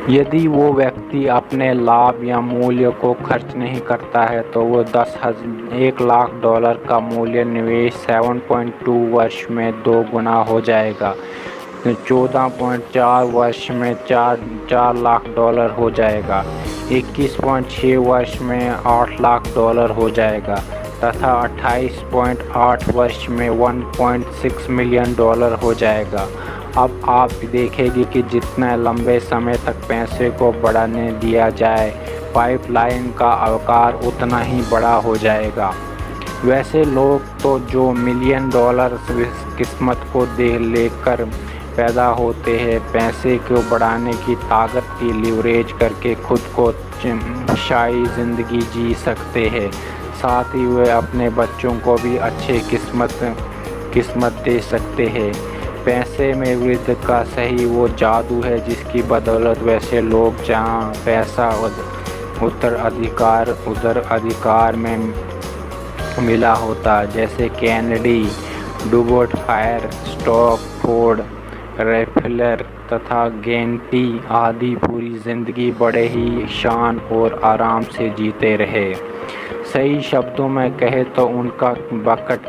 यदि वो व्यक्ति अपने लाभ या मूल्य को खर्च नहीं करता है तो वो $1,00,000 का मूल्य निवेश 7.2 वर्ष में 2 गुना हो जाएगा, 14.4 वर्ष में $4 लाख हो जाएगा, 21.6 वर्ष में $8 लाख हो जाएगा तथा 28.8 वर्ष में $1.6 मिलियन हो जाएगा। अब आप देखेंगे कि जितना लंबे समय तक पैसे को बढ़ने दिया जाए, पाइपलाइन का आकार उतना ही बड़ा हो जाएगा। वैसे लोग तो जो $1,000,000 किस्मत को लेकर पैदा होते हैं, पैसे को बढ़ाने की ताकत की लीवरेज करके खुद को शाही ज़िंदगी जी सकते हैं। साथ ही वे अपने बच्चों को भी अच्छे किस्मत दे सकते हैं। पैसे में वृद्धि का सही वो जादू है जिसकी बदौलत वैसे लोग जहाँ पैसा उत्तराधिकार में मिला होता, जैसे कैनेडी, डुबोट फायर, स्टॉक, फोर्ड, रॉकफेलर तथा गेंटी आदि पूरी ज़िंदगी बड़े ही शान और आराम से जीते रहे। सही शब्दों में कहे तो उनका बकेट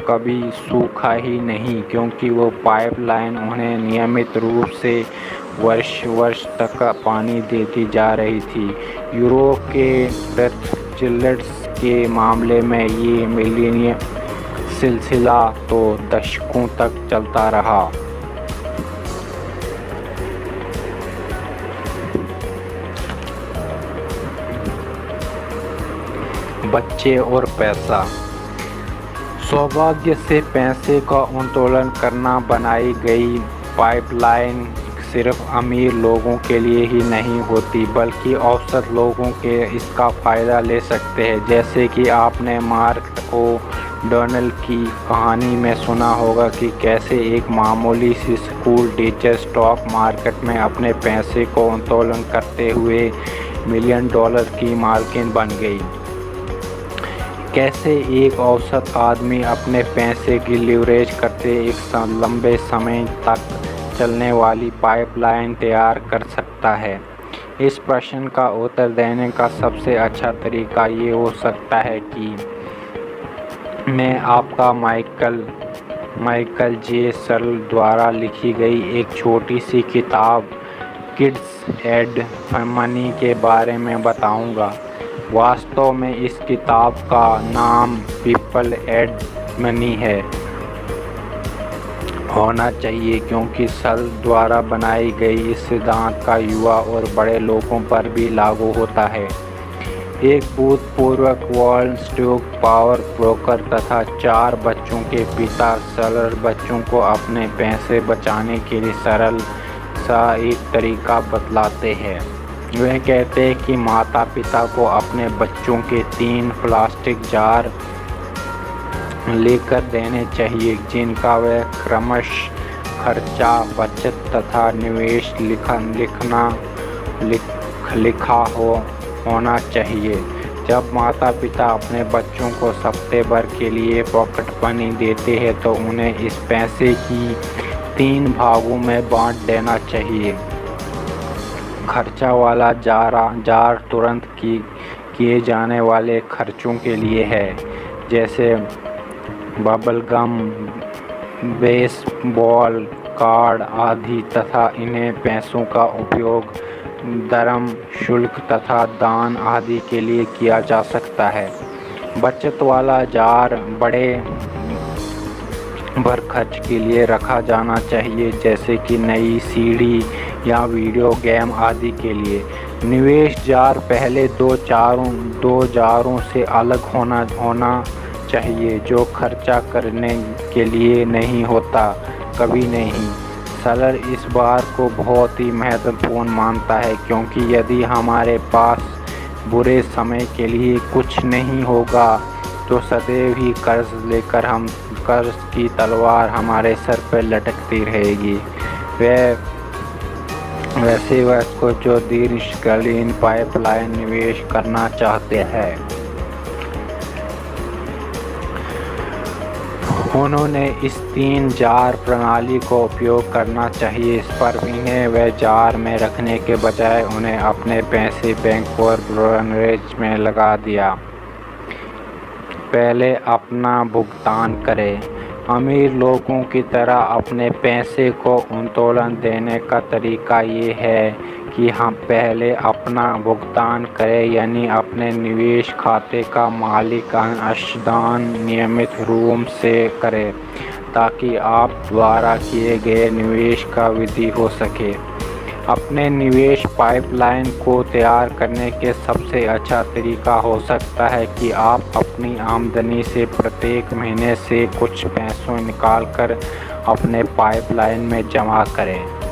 कभी सूखा ही नहीं, क्योंकि वो पाइपलाइन उन्हें नियमित रूप से वर्ष तक पानी देती जा रही थी। यूरोप के रॉकफेलर्स के मामले में ये मिलीनियम सिलसिला तो दशकों तक चलता रहा। बच्चे और पैसा। सौभाग्य से पैसे का उत्तोलन करना बनाई गई पाइपलाइन सिर्फ अमीर लोगों के लिए ही नहीं होती, बल्कि औसत लोगों के इसका फ़ायदा ले सकते हैं। जैसे कि आपने मार्क ओ'डोनेल की कहानी में सुना होगा कि कैसे एक मामूली सी स्कूल टीचर स्टॉक मार्केट में अपने पैसे को उत्तोलन करते हुए $1 मिलियन की मालकिन बन गई। कैसे एक औसत आदमी अपने पैसे की लीवरेज करते एक लंबे समय तक चलने वाली पाइपलाइन तैयार कर सकता है। इस प्रश्न का उत्तर देने का सबसे अच्छा तरीका ये हो सकता है कि मैं आपका माइकल जे सर्ल द्वारा लिखी गई एक छोटी सी किताब किड्स एड मनी के बारे में बताऊंगा। वास्तव में इस किताब का नाम पीपल एड मनी है होना चाहिए, क्योंकि सर्ल द्वारा बनाई गई इस सिद्धांत का युवा और बड़े लोगों पर भी लागू होता है। एक भूतपूर्व वॉल स्ट्रीट पावर ब्रोकर तथा 4 बच्चों के पिता सर्ल बच्चों को अपने पैसे बचाने के लिए सरल सा एक तरीका बतलाते हैं। वह कहते हैं कि माता पिता को अपने बच्चों के 3 प्लास्टिक जार लेकर देने चाहिए, जिनका वह क्रमशः खर्चा, बचत तथा निवेश लिखा होना चाहिए। जब माता पिता अपने बच्चों को हफ्ते भर के लिए पॉकेट मनी देते हैं तो उन्हें इस पैसे की 3 भागों में बांट देना चाहिए। खर्चा वाला जार तुरंत किए जाने वाले खर्चों के लिए है, जैसे बबल गम, बेसबॉल कार्ड आदि, तथा इन्हें पैसों का उपयोग धर्म, शुल्क तथा दान आदि के लिए किया जा सकता है। बचत वाला जार बड़े भर खर्च के लिए रखा जाना चाहिए, जैसे कि नई सीडी या वीडियो गेम आदि के लिए। निवेश जार पहले 2 जारों से अलग होना चाहिए, जो खर्चा करने के लिए नहीं होता, कभी नहीं। सर्ल इस बात को बहुत ही महत्वपूर्ण मानता है, क्योंकि यदि हमारे पास बुरे समय के लिए कुछ नहीं होगा तो सदैव ही कर्ज की तलवार हमारे सर पर लटकती रहेगी। वैसे को जो दीर्घकालीन पाइपलाइन निवेश करना चाहते हैं उन्होंने इस 3 जार प्रणाली को उपयोग करना चाहिए, पर इन्हें वे जार में रखने के बजाय उन्हें अपने पैसे बैंक और ब्रोकरेज में लगा दिया। पहले अपना भुगतान करें। अमीर लोगों की तरह अपने पैसे को उत्तोलन देने का तरीका ये है कि हम पहले अपना भुगतान करें, यानी अपने निवेश खाते का मालिकाना अंशदान नियमित रूप से करें, ताकि आप द्वारा किए गए निवेश का वृद्धि हो सके। अपने निवेश पाइपलाइन को तैयार करने के सबसे अच्छा तरीका हो सकता है कि आप अपनी आमदनी से प्रत्येक महीने से कुछ पैसों निकालकर अपने पाइपलाइन में जमा करें।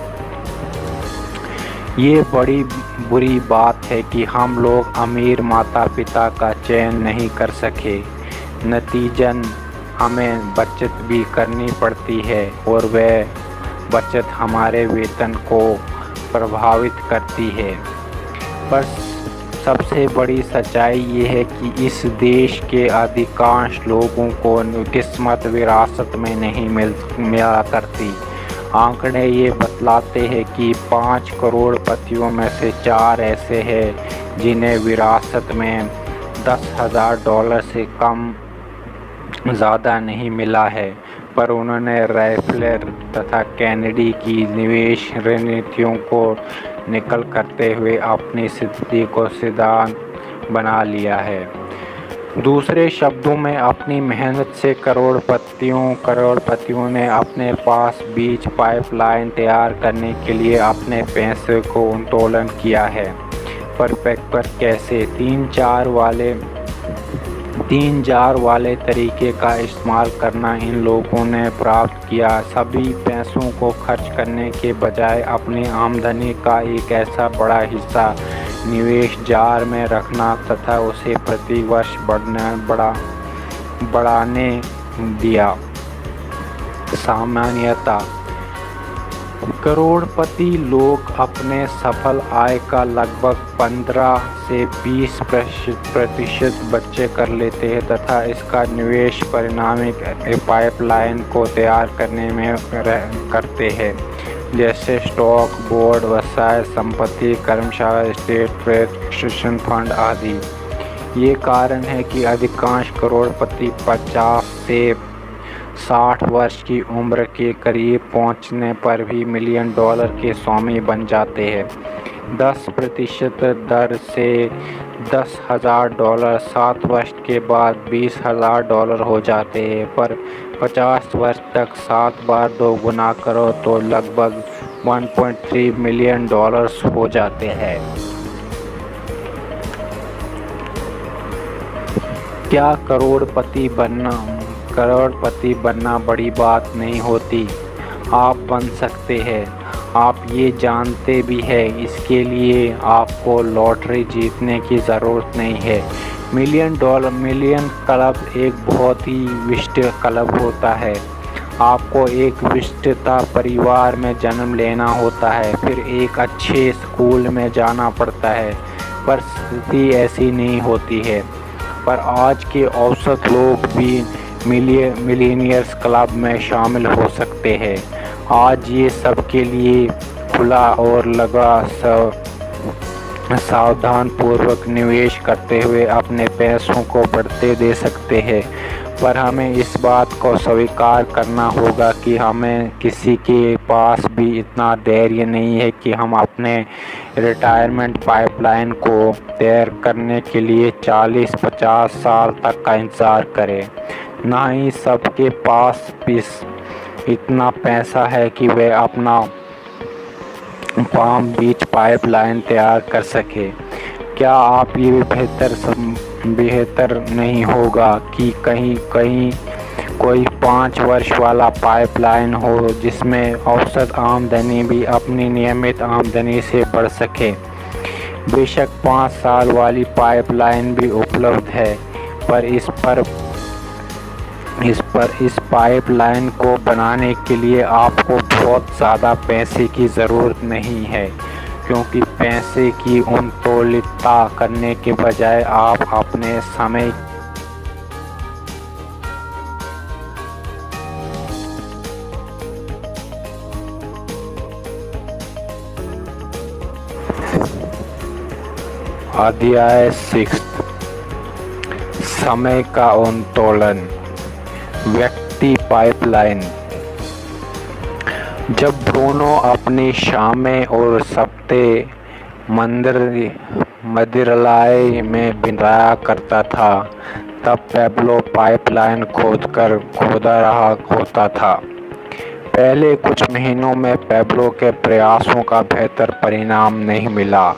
ये बड़ी बुरी बात है कि हम लोग अमीर माता पिता का चयन नहीं कर सके। नतीजतन हमें बचत भी करनी पड़ती है और वह बचत हमारे वेतन को प्रभावित करती है। पर सबसे बड़ी सच्चाई ये है कि इस देश के अधिकांश लोगों को किस्मत विरासत में नहीं मिला करती। आंकड़े ये बतलाते हैं कि 5 करोड़पतियों में से 4 ऐसे हैं जिन्हें विरासत में $10,000 से कम ज़्यादा नहीं मिला है, पर उन्होंने रॉकफेलर तथा केनेडी की निवेश रणनीतियों को नकल करते हुए अपनी स्थिति को सिद्धांत बना लिया है। दूसरे शब्दों में, अपनी मेहनत से करोड़पतियों ने अपने पास बीज पाइपलाइन तैयार करने के लिए अपने पैसे को उत्तोलन किया है। पर कैसे? 3 जार वाले तरीके का इस्तेमाल करना इन लोगों ने प्राप्त किया। सभी पैसों को खर्च करने के बजाय अपनी आमदनी का एक ऐसा बड़ा हिस्सा निवेश जार में रखना तथा उसे प्रति वर्ष बढ़ाने दिया। सामान्यतः करोड़पति लोग अपने सफल आय का लगभग 15 से 20% बचत कर लेते हैं तथा इसका निवेश परिणामी पाइपलाइन को तैयार करने में करते हैं, जैसे स्टॉक, बोर्ड, व्यवसाय, संपत्ति, कर्मशाला, स्टेट प्रोटेक्शन फंड आदि। ये कारण है कि अधिकांश करोड़पति 50 से 60 वर्ष की उम्र के करीब पहुंचने पर भी $1 मिलियन के स्वामी बन जाते हैं। 10% दर से $10,000 7 वर्ष के बाद $20,000 हो जाते हैं, पर 50 वर्ष तक 7 बार 2 गुना करो तो लगभग $1.3 मिलियन हो जाते हैं। क्या करोड़पति बनना बड़ी बात नहीं होती? आप बन सकते हैं। आप ये जानते भी हैं। इसके लिए आपको लॉटरी जीतने की ज़रूरत नहीं है। मिलियन क्लब एक बहुत ही विशिष्ट क्लब होता है। आपको एक विशिष्टता परिवार में जन्म लेना होता है, फिर एक अच्छे स्कूल में जाना पड़ता है, पर स्थिति ऐसी नहीं होती है। पर आज के औसत लोग भी मिलीनियर्स क्लब में शामिल हो सकते हैं। आज ये सबके लिए खुला और लगा सावधान पूर्वक निवेश करते हुए अपने पैसों को बढ़ते दे सकते हैं। पर हमें इस बात को स्वीकार करना होगा कि हमें किसी के पास भी इतना धैर्य नहीं है कि हम अपने रिटायरमेंट पाइपलाइन को तैयार करने के लिए 40-50 साल तक का इंतज़ार करें। ना ही सबके पास इतना पैसा है कि वे अपना पाम बीच पाइपलाइन तैयार कर सके। क्या आप ये बेहतर नहीं होगा कि कहीं कोई 5 वर्ष वाला पाइपलाइन हो जिसमें औसत आमदनी भी अपनी नियमित आमदनी से बढ़ सके? बेशक 5 साल वाली पाइपलाइन भी उपलब्ध है, पर इस पाइपलाइन को बनाने के लिए आपको बहुत ज़्यादा पैसे की ज़रूरत नहीं है, क्योंकि पैसे की उत्तोलितता करने के बजाय आप अपने समय अध्याय 6 समय का उत्तोलन। व्यक्ति पाइपलाइन। जब ब्रूनो अपनी शामें और सप्ते मंदिरालय में बिताया करता था, तब पैब्लो पाइपलाइन खोदा रहा होता था। पहले कुछ महीनों में पैब्लो के प्रयासों का बेहतर परिणाम नहीं मिला।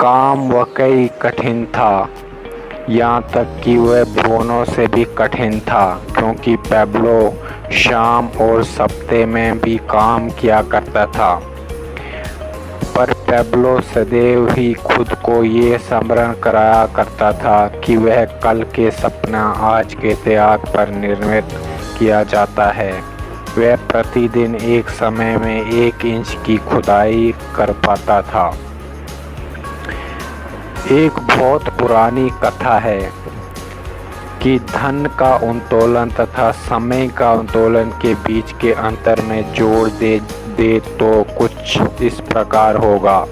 काम वाकई कठिन था, यहाँ तक कि वह ब्रूनो से भी कठिन था, क्योंकि पैब्लो शाम और सप्ते में भी काम किया करता था। पर पैब्लो सदैव ही खुद को ये स्मरण कराया करता था कि वह कल के सपना आज के त्याग पर निर्मित किया जाता है। वह प्रतिदिन एक समय में 1 इंच की खुदाई कर पाता था। एक बहुत पुरानी कथा है कि धन का उत्तोलन तथा समय का उत्तोलन के बीच के अंतर में जोड़ दे तो कुछ इस प्रकार होगा।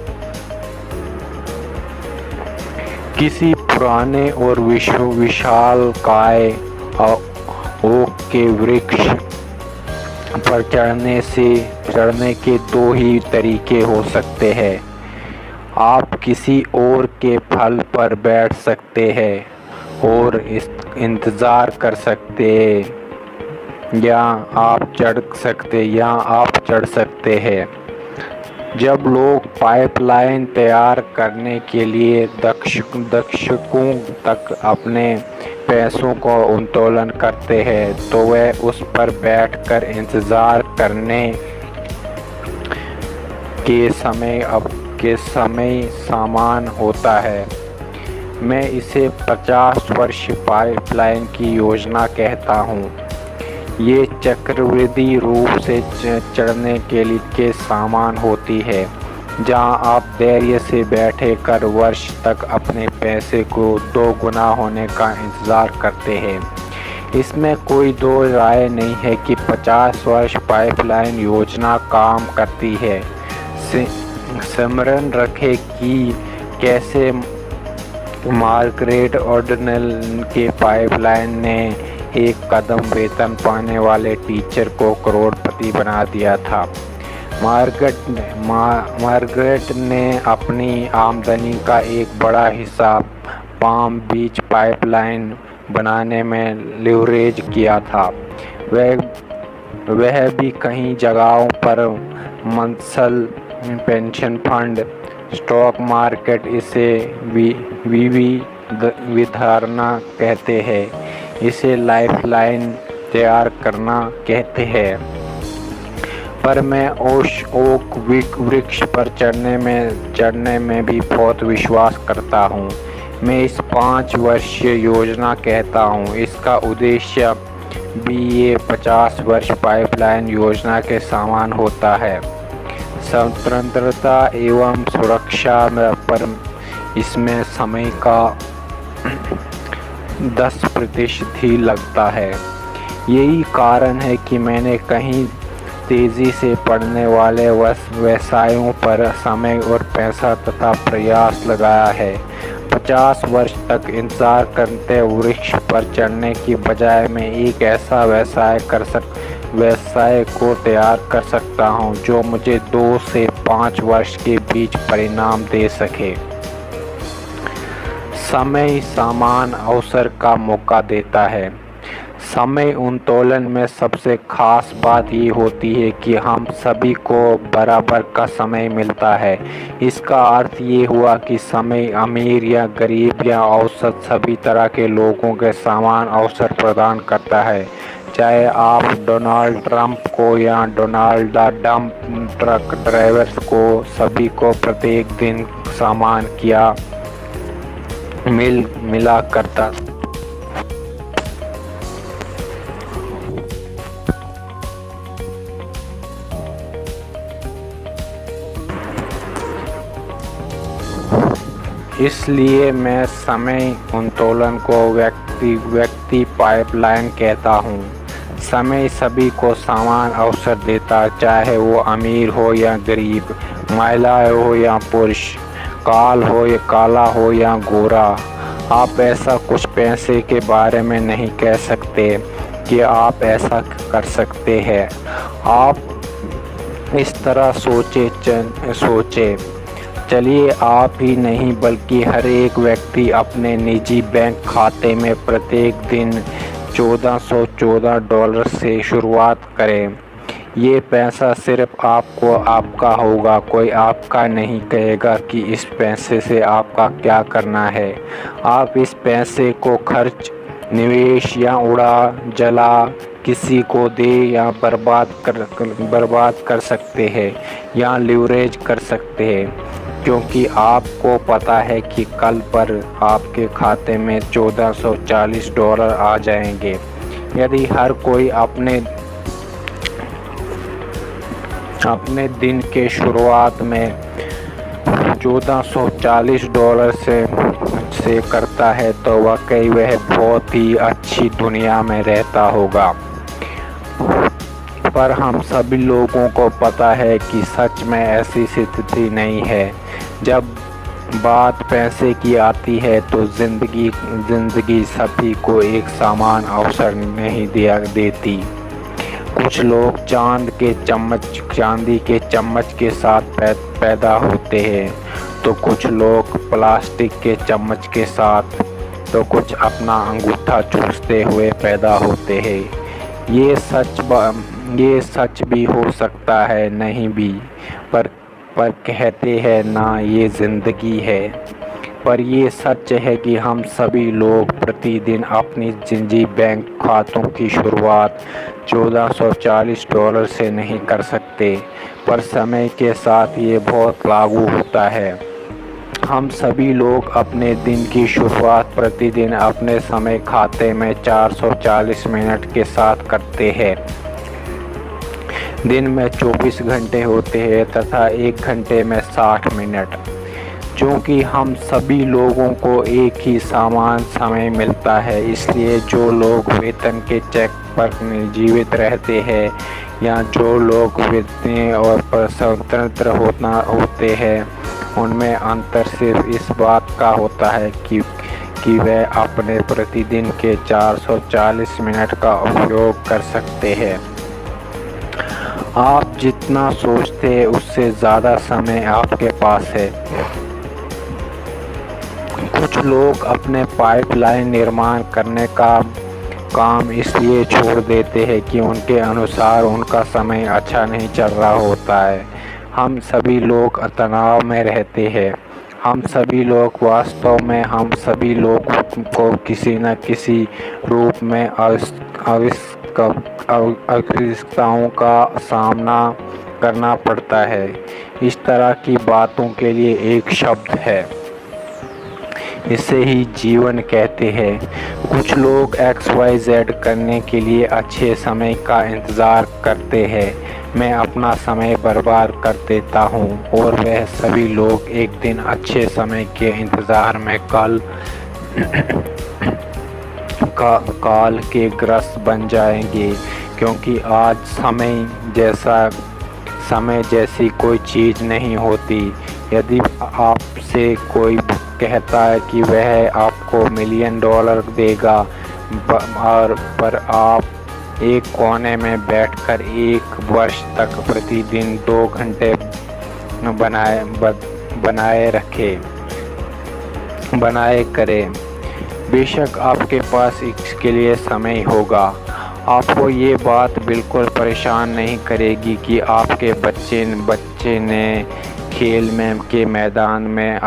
किसी पुराने और विशालकाय ओक के वृक्ष पर चढ़ने के 2 ही तरीके हो सकते हैं। आप किसी और के फल पर बैठ सकते हैं और इंतज़ार कर सकते हैं, या आप चढ़ सकते हैं। जब लोग पाइपलाइन तैयार करने के लिए दशकों तक अपने पैसों को उत्तोलन करते हैं, तो वह उस पर बैठकर इंतज़ार करने के समय समान होता है। मैं इसे 50 वर्ष पाइपलाइन की योजना कहता हूँ। ये चक्रवृद्धि रूप से चढ़ने के समान होती है, जहाँ आप धैर्य से बैठे कर वर्ष तक अपने पैसे को 2 गुना होने का इंतज़ार करते हैं। इसमें कोई दो राय नहीं है कि 50 वर्ष पाइपलाइन योजना काम करती है। स्मरण रखें कि कैसे मार्गरेट ऑर्डनेल के पाइपलाइन ने एक कदम वेतन पाने वाले टीचर को करोड़पति बना दिया था। मार्गरेट ने अपनी आमदनी का एक बड़ा हिस्सा पाम बीच पाइपलाइन बनाने में लिवरेज किया था। वह भी कई जगहों पर मंसल पेंशन फंड, स्टॉक मार्केट, इसे विधारणा कहते हैं, इसे लाइफलाइन तैयार करना कहते हैं। पर मैं ओक वृक्ष पर चढ़ने में भी बहुत विश्वास करता हूँ। मैं इस 5 वर्षीय योजना कहता हूँ। इसका उद्देश्य भी ये 50 वर्ष पाइपलाइन योजना के समान होता है। स्वतंत्रता एवं सुरक्षा पर इसमें समय का 10% ही लगता है। यही कारण है कि मैंने कहीं तेज़ी से बढ़ने वाले व्यवसायों पर समय और पैसा तथा प्रयास लगाया है। 50 वर्ष तक इंतज़ार करते वृक्ष पर चढ़ने की बजाय मैं एक ऐसा व्यवसाय को तैयार कर सकता हूं, जो मुझे 2 से 5 वर्ष के बीच परिणाम दे सके। समय समान अवसर का मौका देता है। समय उत्तोलन में सबसे खास बात ये होती है कि हम सभी को बराबर का समय मिलता है। इसका अर्थ ये हुआ कि समय अमीर या गरीब या औसत सभी तरह के लोगों के समान अवसर प्रदान करता है। चाहे आप डोनाल्ड ट्रंप को या डोनाल्ड डंप ट्रक ड्राइवर्स को, सभी को प्रत्येक दिन समान किया मिला करता। इसलिए मैं समय उत्तोलन को व्यक्ति पाइपलाइन कहता हूँ। समय सभी को समान अवसर देता, चाहे वो अमीर हो या गरीब, महिला हो या पुरुष, काल हो या काला हो या गोरा, आप ऐसा कुछ पैसे के बारे में नहीं कह सकते कि आप ऐसा कर सकते हैं। आप इस तरह सोचे चलिए, आप ही नहीं बल्कि हर एक व्यक्ति अपने निजी बैंक खाते में प्रत्येक दिन $1414 से शुरुआत करें। ये पैसा सिर्फ आपका होगा, कोई आपका नहीं कहेगा कि इस पैसे से आपका क्या करना है। आप इस पैसे को खर्च, निवेश या उड़ा जला किसी को दे या बर्बाद कर सकते हैं या लिवरेज कर सकते हैं, क्योंकि आपको पता है कि कल पर आपके खाते में $1440 आ जाएंगे। यदि हर कोई अपने दिन के शुरुआत में $1440 से करता है तो वाकई वह बहुत ही अच्छी दुनिया में रहता होगा। पर हम सभी लोगों को पता है कि सच में ऐसी स्थिति नहीं है। जब बात पैसे की आती है तो जिंदगी सभी को एक समान अवसर नहीं देती। कुछ लोग चांदी के चम्मच के साथ पैदा होते हैं, तो कुछ लोग प्लास्टिक के चम्मच के साथ, तो कुछ अपना अंगूठा चूसते हुए पैदा होते हैं। ये सच भी हो सकता है, नहीं भी, पर कहते हैं ना ये ज़िंदगी है। पर ये सच है कि हम सभी लोग प्रतिदिन अपनी निजी बैंक खातों की शुरुआत $1440 से नहीं कर सकते, पर समय के साथ ये बहुत लागू होता है। हम सभी लोग अपने दिन की शुरुआत प्रतिदिन अपने समय खाते में 440 मिनट के साथ करते हैं। दिन में 24 घंटे होते हैं तथा 1 घंटे में 60 मिनट। चूँकि हम सभी लोगों को एक ही समान समय मिलता है, इसलिए जो लोग वेतन के चेक पर जीवित रहते हैं या जो लोग वित्तीय और स्वतंत्र होते हैं, उनमें अंतर सिर्फ इस बात का होता है कि वह अपने प्रतिदिन के 440 मिनट का उपयोग कर सकते हैं। आप जितना सोचते हैं उससे ज़्यादा समय आपके पास है। कुछ लोग अपने पाइपलाइन निर्माण करने का काम इसलिए छोड़ देते हैं कि उनके अनुसार उनका समय अच्छा नहीं चल रहा होता है। हम सभी लोग तनाव में रहते हैं। हम सभी लोग वास्तव में हम सभी लोगों को किसी न किसी रूप में आवश्यकताओं का सामना करना पड़ता है। इस तरह की बातों के लिए एक शब्द है, इसे ही जीवन कहते हैं। कुछ लोग XYZ करने के लिए अच्छे समय का इंतज़ार करते हैं। मैं अपना समय बर्बाद कर देता हूँ और वह सभी लोग एक दिन अच्छे समय के इंतज़ार में काल के ग्रस्त बन जाएंगे, क्योंकि आज समय जैसी कोई चीज़ नहीं होती। यदि आपसे कोई कहता है कि वह आपको $1 मिलियन देगा, पर आप एक कोने में बैठकर 1 वर्ष तक प्रतिदिन 2 घंटे बनाए करें, बेशक आपके पास इसके लिए समय होगा। आपको ये बात बिल्कुल परेशान नहीं करेगी कि आपके बच्चे ने खेल के मैदान में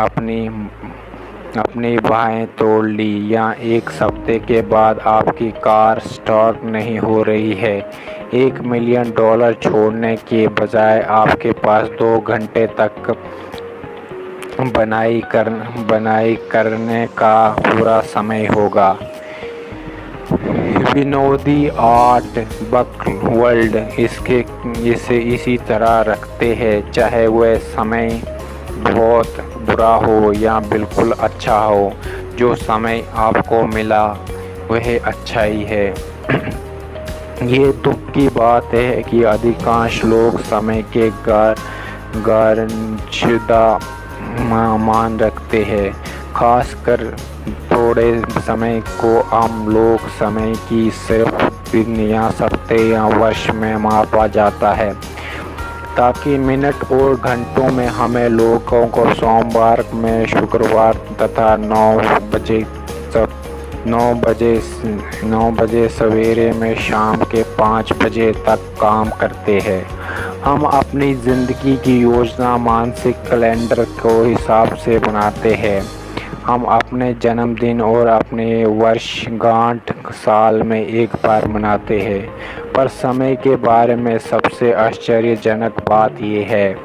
अपनी बाहें तोड़ ली, या 1 हफ्ते के बाद आपकी कार स्टार्ट नहीं हो रही है। $1 मिलियन छोड़ने के बजाय आपके पास 2 घंटे तक बनाई करने का पूरा समय होगा। विनोदी आर्ट बकवर्ल्ड इसे इसी तरह रखते हैं, चाहे वह समय बहुत बुरा हो या बिल्कुल अच्छा हो। जो समय आपको मिला वह अच्छा ही है। ये दुख की बात है कि अधिकांश लोग समय के मान रखते हैं। खासकर थोड़े समय को हम लोग समय की सिर्फ दिन या हफ्ते या वर्ष में मापा जाता है, ताकि मिनट और घंटों में हमें लोगों को सोमवार में शुक्रवार तथा 9 बजे सवेरे में शाम के 5 बजे तक काम करते हैं। हम अपनी ज़िंदगी की योजना मानसिक कैलेंडर को हिसाब से बनाते हैं। हम अपने जन्मदिन और अपने वर्षगांठ साल में एक बार मनाते हैं, पर समय के बारे में सबसे आश्चर्यजनक बात यह है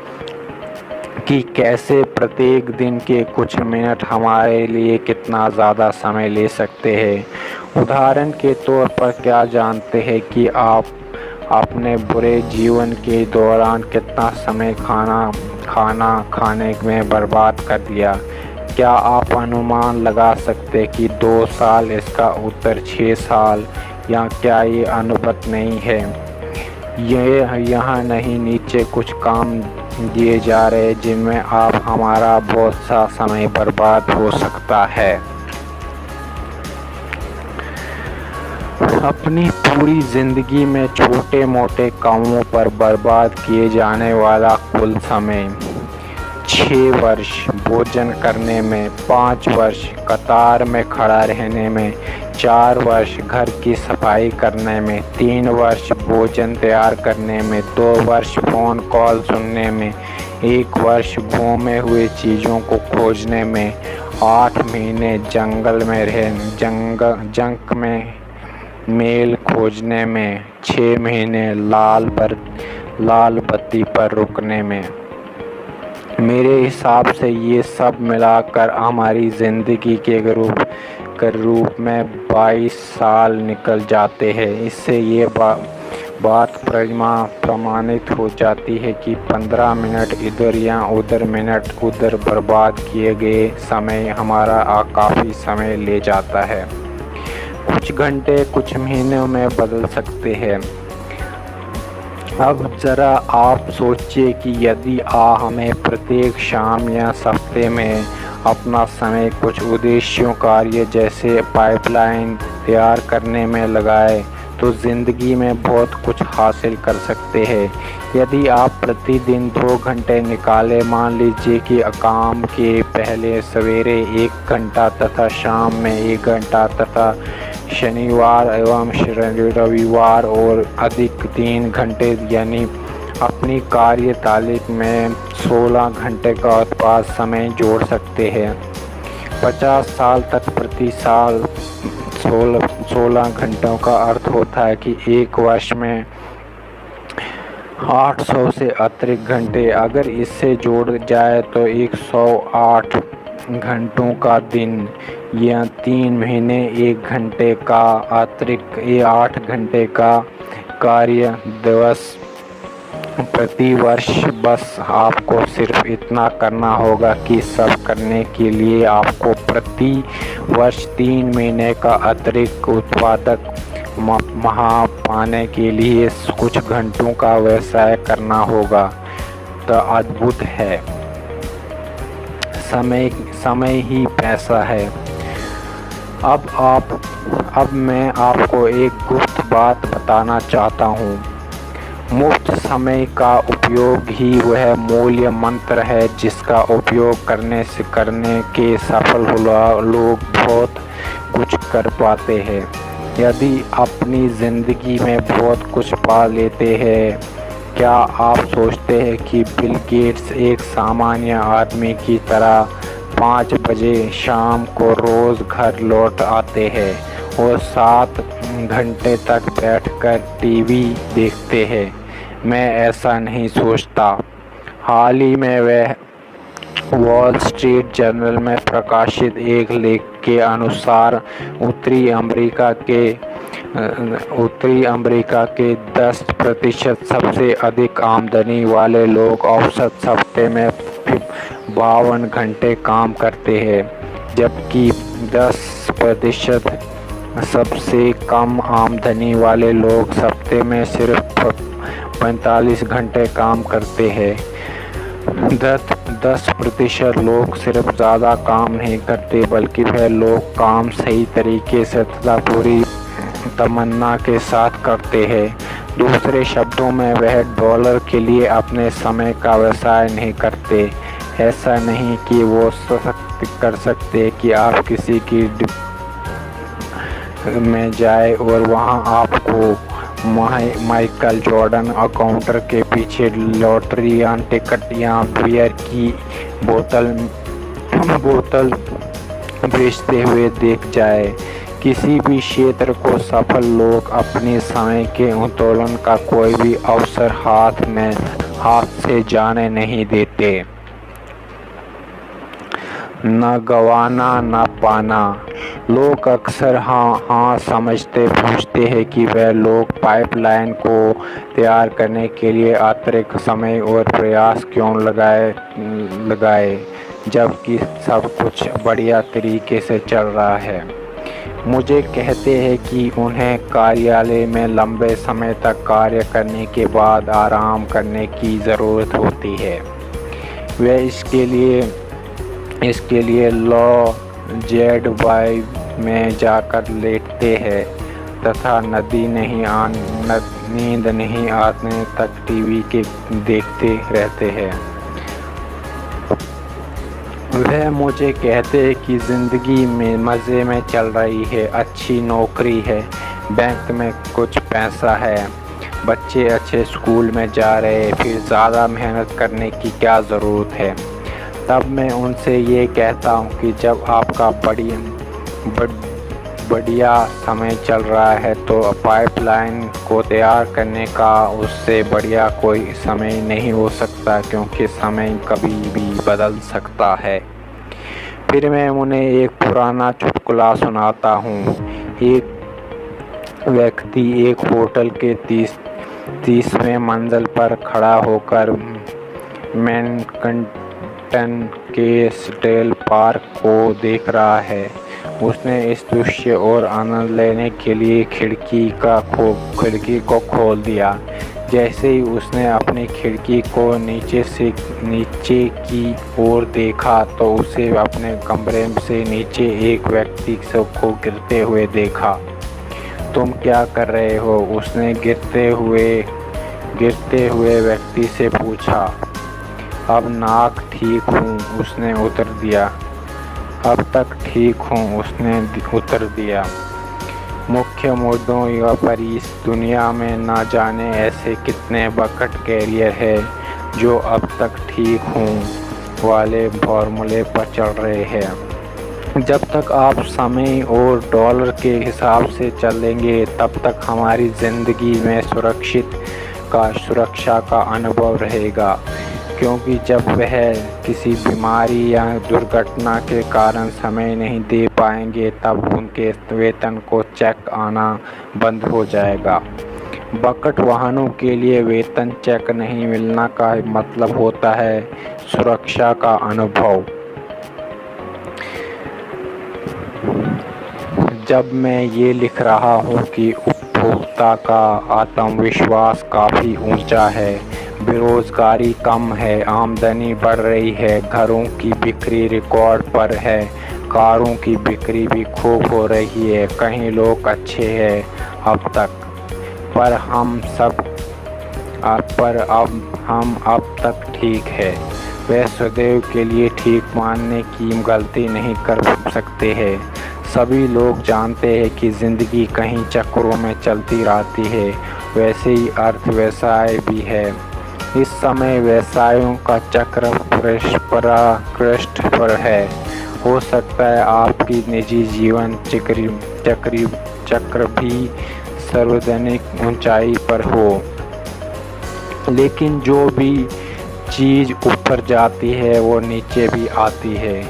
कि कैसे प्रत्येक दिन के कुछ मिनट हमारे लिए कितना ज़्यादा समय ले सकते हैं। उदाहरण के तौर पर, क्या जानते हैं कि आप अपने पूरे जीवन के दौरान कितना समय खाना खाने में बर्बाद कर दिया? क्या आप अनुमान लगा सकते कि 2 साल? इसका उत्तर 6 साल। या क्या ये अनुभूत नहीं है? ये यहाँ नहीं, नीचे कुछ काम दिए जा रहे जिनमें आप हमारा बहुत सा समय बर्बाद हो सकता है। अपनी पूरी ज़िंदगी में छोटे मोटे कामों पर बर्बाद किए जाने वाला कुल समय: 6 वर्ष भोजन करने में, 5 वर्ष कतार में खड़ा रहने में, 4 वर्ष घर की सफाई करने में, 3 वर्ष भोजन तैयार करने में, 2 वर्ष फ़ोन कॉल सुनने में, 1 वर्ष गुमे हुए चीज़ों को खोजने में, 8 महीने जंगल में जंक में मेल खोजने में, 6 महीने लाल बत्ती पर रुकने में। मेरे हिसाब से ये सब मिलाकर हमारी ज़िंदगी के रूप में 22 साल निकल जाते हैं। इससे ये बात प्रमाणित हो जाती है कि 15 मिनट इधर या उधर मिनट उधर बर्बाद किए गए समय हमारा काफ़ी समय ले जाता है। कुछ घंटे कुछ महीनों में बदल सकते हैं। अब ज़रा आप सोचिए कि यदि हमें प्रत्येक शाम या हफ्ते में अपना समय कुछ उद्देश्यों कार्य जैसे पाइपलाइन तैयार करने में लगाए, तो ज़िंदगी में बहुत कुछ हासिल कर सकते हैं। यदि आप प्रतिदिन 2 घंटे निकालें, मान लीजिए कि काम के पहले सवेरे 1 घंटा तथा शाम में 1 घंटा तथा शनिवार एवं रविवार और अधिक 3 घंटे, यानी अपनी कार्य तालिका में 16 घंटे का उत्पाद समय जोड़ सकते हैं। 50 साल तक प्रति साल 16 घंटों का अर्थ होता है कि 1 वर्ष में 800 से अतिरिक्त घंटे। अगर इससे जोड़ जाए तो 108 घंटों का दिन, या 3 महीने 1 घंटे का अतिरिक्त 8 घंटे का कार्य दिवस प्रति वर्ष। बस आपको सिर्फ इतना करना होगा कि सब करने के लिए आपको प्रति वर्ष 3 महीने का अतिरिक्त उत्पादक माह पाने के लिए कुछ घंटों का व्यवसाय करना होगा। तो अद्भुत है, समय ही पैसा है। अब मैं आपको एक गुप्त बात बताना चाहता हूँ। मुफ्त समय का उपयोग ही वह मूल्य मंत्र है जिसका उपयोग करने के सफल लोग बहुत कुछ कर पाते हैं। यदि अपनी ज़िंदगी में बहुत कुछ पा लेते हैं, क्या आप सोचते हैं कि बिल गेट्स एक सामान्य आदमी की तरह 5 बजे शाम को रोज़ घर लौट आते हैं और 7 घंटे तक बैठकर टीवी देखते हैं? मैं ऐसा नहीं सोचता। हाल ही में वह वॉल स्ट्रीट जर्नल में प्रकाशित एक लेख के अनुसार उत्तरी अमेरिका के 10% सबसे अधिक आमदनी वाले लोग औसत हफ्ते में 52 घंटे काम करते हैं, जबकि 10% सबसे कम आमदनी वाले लोग हफ्ते में सिर्फ 45 घंटे काम करते हैं। 10% लोग सिर्फ ज़्यादा काम नहीं करते बल्कि वह लोग काम सही तरीके से तथा पूरी तमन्ना के साथ करते हैं। दूसरे शब्दों में वह डॉलर के लिए अपने समय का व्यवसाय नहीं करते। ऐसा नहीं कि वो सशक्त कर सकते कि आप किसी की में जाए और वहां आपको माइकल जॉर्डन काउंटर के पीछे लॉटरी या टिकट या बियर की बोतल बेचते हुए देख जाए। किसी भी क्षेत्र को सफल लोग अपने समय के उत्तोलन का कोई भी अवसर हाथ से जाने नहीं देते। न गवाना न पाना। लोग अक्सर हाँ समझते पूछते हैं कि वह लोग पाइपलाइन को तैयार करने के लिए अतिरिक्त समय और प्रयास क्यों लगाए जबकि सब कुछ बढ़िया तरीके से चल रहा है। मुझे कहते हैं कि उन्हें कार्यालय में लंबे समय तक कार्य करने के बाद आराम करने की ज़रूरत होती है। वे इसके लिए लॉ जेड में जाकर लेटते हैं तथा नींद नहीं आने तक टीवी के देखते रहते हैं। वह मुझे कहते हैं कि ज़िंदगी में मज़े में चल रही है, अच्छी नौकरी है, बैंक में कुछ पैसा है, बच्चे अच्छे स्कूल में जा रहे, फिर ज़्यादा मेहनत करने की क्या ज़रूरत है। तब मैं उनसे ये कहता हूँ कि जब आपका बढ़िया समय चल रहा है तो पाइपलाइन को तैयार करने का उससे बढ़िया कोई समय नहीं हो सकता, क्योंकि समय कभी भी बदल सकता है। फिर मैं उन्हें एक पुराना चुटकुला सुनाता हूँ। एक व्यक्ति एक होटल के 30वें मंजिल पर खड़ा होकर मैनहट्टन के सेंट्रल पार्क को देख रहा है। उसने इस दृश्य और आनंद लेने के लिए खिड़की को खोल दिया। जैसे ही उसने अपनी खिड़की को नीचे की ओर देखा तो उसे अपने कमरे से नीचे एक व्यक्ति को गिरते हुए देखा। तुम क्या कर रहे हो? उसने गिरते हुए व्यक्ति से पूछा। अब नाक ठीक हूँ, उसने उत्तर दिया। अब तक ठीक हूँ, उसने उत्तर दिया। मुख्य मुद्दों पर इस दुनिया में ना जाने ऐसे कितने बकट कैरियर है जो अब तक ठीक हूँ वाले फॉर्मूले पर चल रहे हैं। जब तक आप समय और डॉलर के हिसाब से चलेंगे तब तक हमारी ज़िंदगी में सुरक्षा का अनुभव रहेगा, क्योंकि जब वह किसी बीमारी या दुर्घटना के कारण समय नहीं दे पाएंगे तब उनके वेतन को चेक आना बंद हो जाएगा। बकट वाहनों के लिए वेतन चेक नहीं मिलना का मतलब होता है सुरक्षा का अनुभव। जब मैं ये लिख रहा हूँ कि उपभोक्ता का आत्मविश्वास काफ़ी ऊंचा है, बेरोजगारी कम है, आमदनी बढ़ रही है, घरों की बिक्री रिकॉर्ड पर है, कारों की बिक्री भी खूब हो रही है, कहीं लोग अच्छे हैं अब तक, पर हम अब तक ठीक है। वे सदैव के लिए ठीक मानने की गलती नहीं कर सकते हैं। सभी लोग जानते हैं कि ज़िंदगी कहीं चक्रों में चलती रहती है, वैसे ही अर्थ व्यवसाय भी है। इस समय व्यवसायों का चक्र पृष्ठ पर है। हो सकता है आपकी निजी जीवन चक्र भी सार्वजनिक ऊंचाई पर हो, लेकिन जो भी चीज़ ऊपर जाती है वो नीचे भी आती है।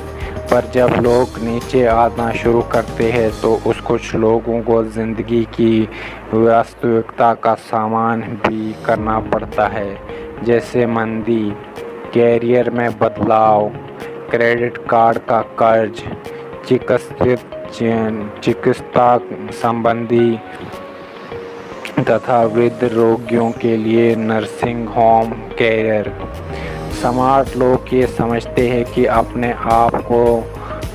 पर जब लोग नीचे आना शुरू करते हैं तो कुछ लोगों को ज़िंदगी की वास्तविकता का सामना भी करना पड़ता है, जैसे मंदी, कैरियर में बदलाव, क्रेडिट कार्ड का कर्ज, चिकित्सा संबंधी तथा वृद्ध रोगियों के लिए नर्सिंग होम कैरियर। स्मार्ट लोग ये समझते हैं कि अपने आप को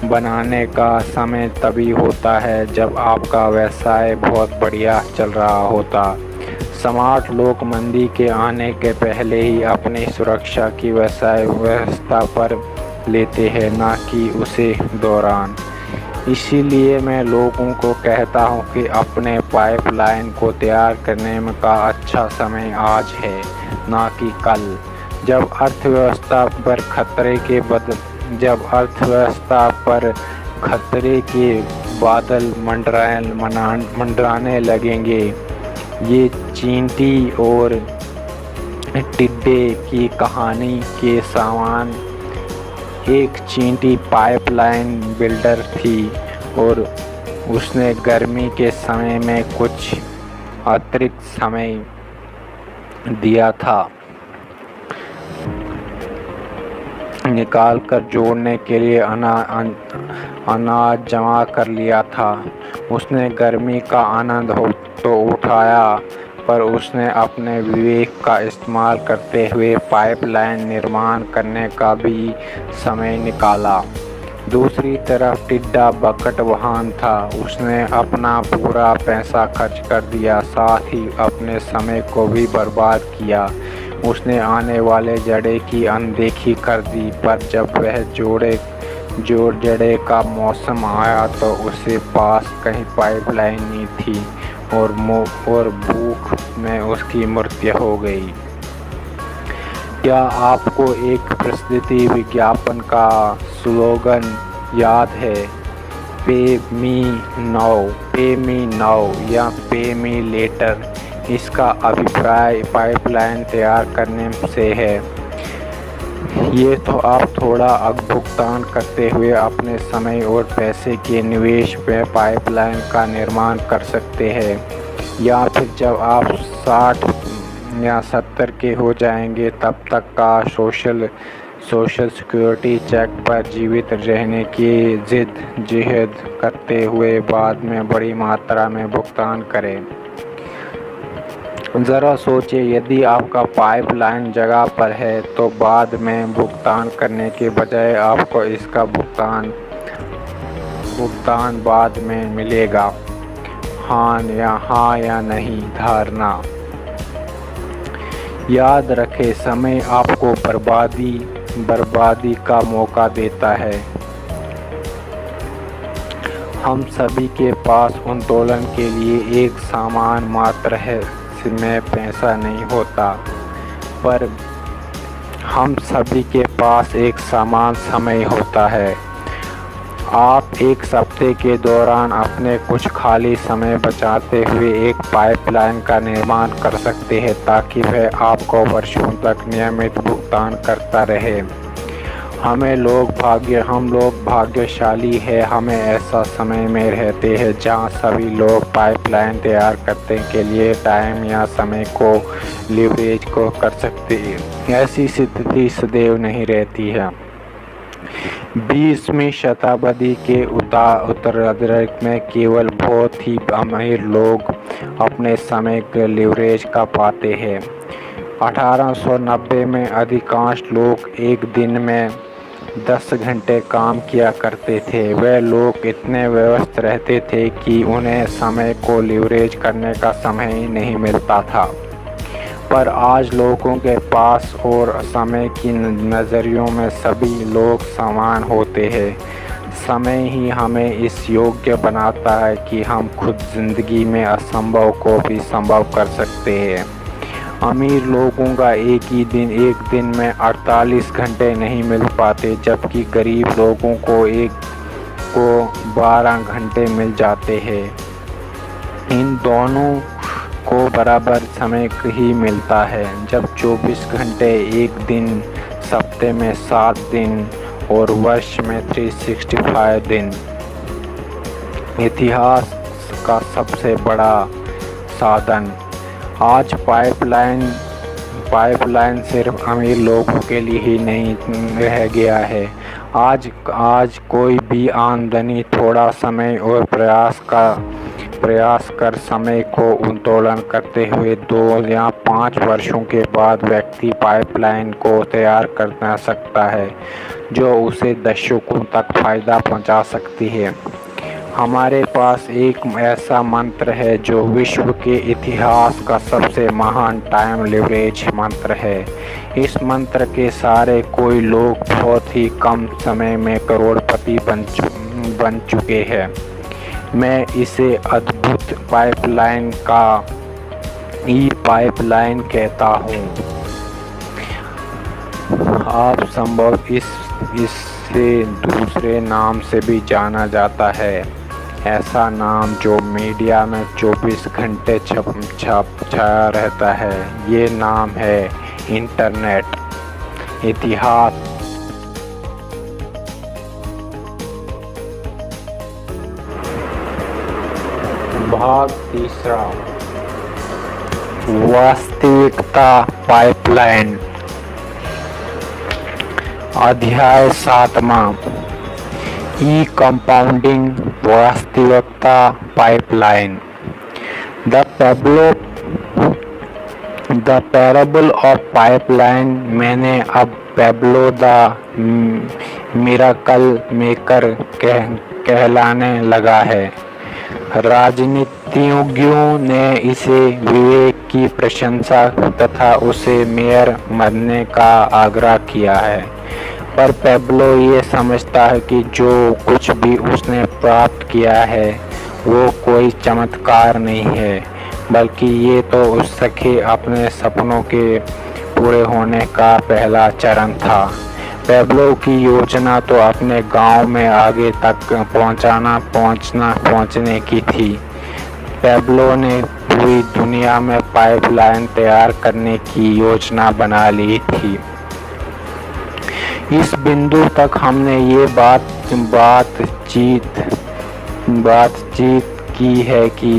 बनाने का समय तभी होता है जब आपका व्यवसाय बहुत बढ़िया चल रहा होता। स्मार्ट लोग मंदी के आने के पहले ही अपनी सुरक्षा की व्यवस्था पर लेते हैं, ना कि उसे दौरान। इसीलिए मैं लोगों को कहता हूं कि अपने पाइपलाइन को तैयार करने का अच्छा समय आज है, ना कि कल, जब अर्थव्यवस्था पर खतरे के बादल मंडराने लगेंगे। ये चींटी और टिड्डे की कहानी के समान। एक चींटी पाइपलाइन बिल्डर थी और उसने गर्मी के समय में कुछ अतिरिक्त समय दिया था निकाल कर जोड़ने के लिए अनाज जमा कर लिया था। उसने गर्मी का आनंद तो उठाया, पर उसने अपने विवेक का इस्तेमाल करते हुए पाइपलाइन निर्माण करने का भी समय निकाला। दूसरी तरफ टिड्डा बकटवाहन था। उसने अपना पूरा पैसा खर्च कर दिया, साथ ही अपने समय को भी बर्बाद किया। उसने आने वाले जड़े की अनदेखी कर दी, पर जब वह जड़े का मौसम आया तो उसके पास कहीं पाइपलाइन नहीं थी और भूख में उसकी मृत्यु हो गई। क्या आपको एक प्रसिद्ध विज्ञापन का स्लोगन याद है? पे मी नाउ या पे मी लेटर। इसका अभिप्राय पाइपलाइन तैयार करने से है। ये तो आप थोड़ा भुगतान करते हुए अपने समय और पैसे के निवेश में पाइपलाइन का निर्माण कर सकते हैं, या फिर जब आप 60 या 70 के हो जाएंगे तब तक का सोशल सिक्योरिटी चेक पर जीवित रहने की जिद करते हुए बाद में बड़ी मात्रा में भुगतान करें। ज़रा सोचिए, यदि आपका पाइपलाइन जगह पर है तो बाद में भुगतान करने के बजाय आपको इसका भुगतान बाद में मिलेगा। हाँ या नहीं धारणा। याद रखें, समय आपको बर्बादी का मौका देता है। हम सभी के पास उत्तोलन के लिए एक सामान मात्र है में पैसा नहीं होता, पर हम सभी के पास एक समान समय होता है। आप एक हफ्ते के दौरान अपने कुछ खाली समय बचाते हुए एक पाइपलाइन का निर्माण कर सकते हैं, ताकि वह आपको वर्षों तक नियमित भुगतान करता रहे। हम लोग भाग्यशाली हैं, हमें ऐसा समय में रहते हैं जहां सभी लोग पाइपलाइन तैयार करने के लिए टाइम या समय को लीवरेज को कर सकते हैं। ऐसी स्थिति सदैव नहीं रहती है। 20वीं शताब्दी के उत्तरार्ध में केवल बहुत ही अमीर लोग अपने समय के लीवरेज का पाते हैं। 1890 में अधिकांश लोग एक दिन में 10 घंटे काम किया करते थे। वे लोग इतने व्यस्त रहते थे कि उन्हें समय को लीवरेज करने का समय ही नहीं मिलता था। पर आज लोगों के पास और समय की नज़रियों में सभी लोग समान होते हैं। समय ही हमें इस योग्य बनाता है कि हम खुद ज़िंदगी में असंभव को भी संभव कर सकते हैं। अमीर लोगों का एक दिन में 48 घंटे नहीं मिल पाते, जबकि गरीब लोगों को 12 घंटे मिल जाते हैं। इन दोनों को बराबर समय ही मिलता है। जब 24 घंटे एक दिन, सप्ताह में 7 दिन और वर्ष में 365 दिन। इतिहास का सबसे बड़ा साधन। आज पाइपलाइन सिर्फ अमीर लोगों के लिए ही नहीं रह गया है। आज कोई भी आमदनी थोड़ा समय और प्रयास कर समय को उत्तोलन करते हुए 2 या 5 वर्षों के बाद व्यक्ति पाइपलाइन को तैयार कर सकता है जो उसे दशकों तक फायदा पहुंचा सकती है। हमारे पास एक ऐसा मंत्र है जो विश्व के इतिहास का सबसे महान टाइम लिवरेज मंत्र है। इस मंत्र के सारे कोई लोग बहुत ही कम समय में करोड़पति बन चुके हैं। मैं इसे अद्भुत पाइपलाइन का पाइपलाइन कहता हूँ। आप संभव इससे दूसरे नाम से भी जाना जाता है। ऐसा नाम जो मीडिया में 24 घंटे छाया रहता है। ये नाम है इंटरनेट। इतिहास भाग 3 वास्तविकता पाइपलाइन। अध्याय 7 ई कंपाउंडिंग वास्तविकता pipeline. The parable of pipeline. मैंने अब पैब्लो द मिरेकल मेकर कहलाने लगा है। राजनीतिज्ञों ने इसे विवेक की प्रशंसा तथा उसे मेयर बनने का आग्रह किया है, पर पैब्लो ये समझता है कि जो कुछ भी उसने प्राप्त किया है वो कोई चमत्कार नहीं है, बल्कि ये तो उसके अपने सपनों के पूरे होने का पहला चरण था। पैब्लो की योजना तो अपने गांव में आगे तक पहुंचने की थी। पैब्लो ने पूरी दुनिया में पाइपलाइन तैयार करने की योजना बना ली थी। इस बिंदु तक हमने ये बातचीत की है कि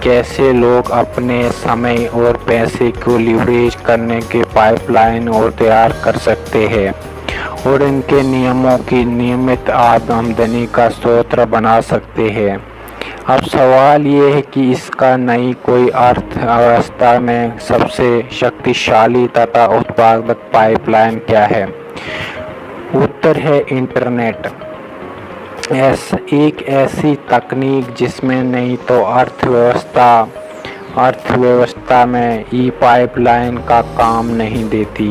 कैसे लोग अपने समय और पैसे को लीवरेज करने के पाइपलाइन और तैयार कर सकते हैं और इनके नियमों की नियमित आमदनी का स्रोत बना सकते हैं। अब सवाल ये है कि इसका नई कोई अर्थव्यवस्था में सबसे शक्तिशाली तथा उत्पादक पाइपलाइन क्या है? उत्तर है इंटरनेट। एक ऐसी तकनीक जिसमें नहीं तो अर्थव्यवस्था में ई पाइपलाइन का काम नहीं देती।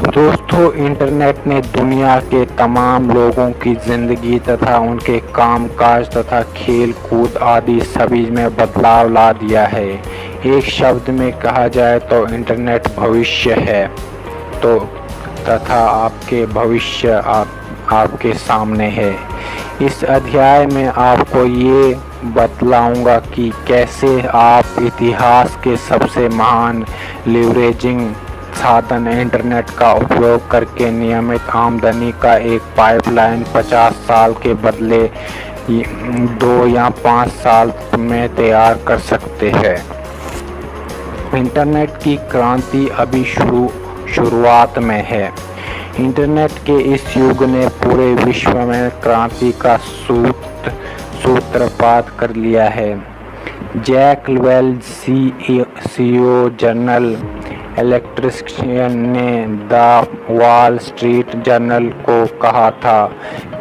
दोस्तों, इंटरनेट ने दुनिया के तमाम लोगों की ज़िंदगी तथा उनके कामकाज तथा खेल कूद आदि सभी में बदलाव ला दिया है। एक शब्द में कहा जाए तो इंटरनेट भविष्य है तथा आपके भविष्य आपके सामने है। इस अध्याय में आपको ये बतलाऊंगा कि कैसे आप इतिहास के सबसे महान लीवरेजिंग साधन इंटरनेट का उपयोग करके नियमित आमदनी का एक पाइपलाइन 50 साल के बदले 2 या 5 साल में तैयार कर सकते हैं। इंटरनेट की क्रांति अभी शुरुआत में है। इंटरनेट के इस युग ने पूरे विश्व में क्रांति का सूत्रपात कर लिया है। Jack Welch CEO general electrician ने द वॉल स्ट्रीट जर्नल को कहा था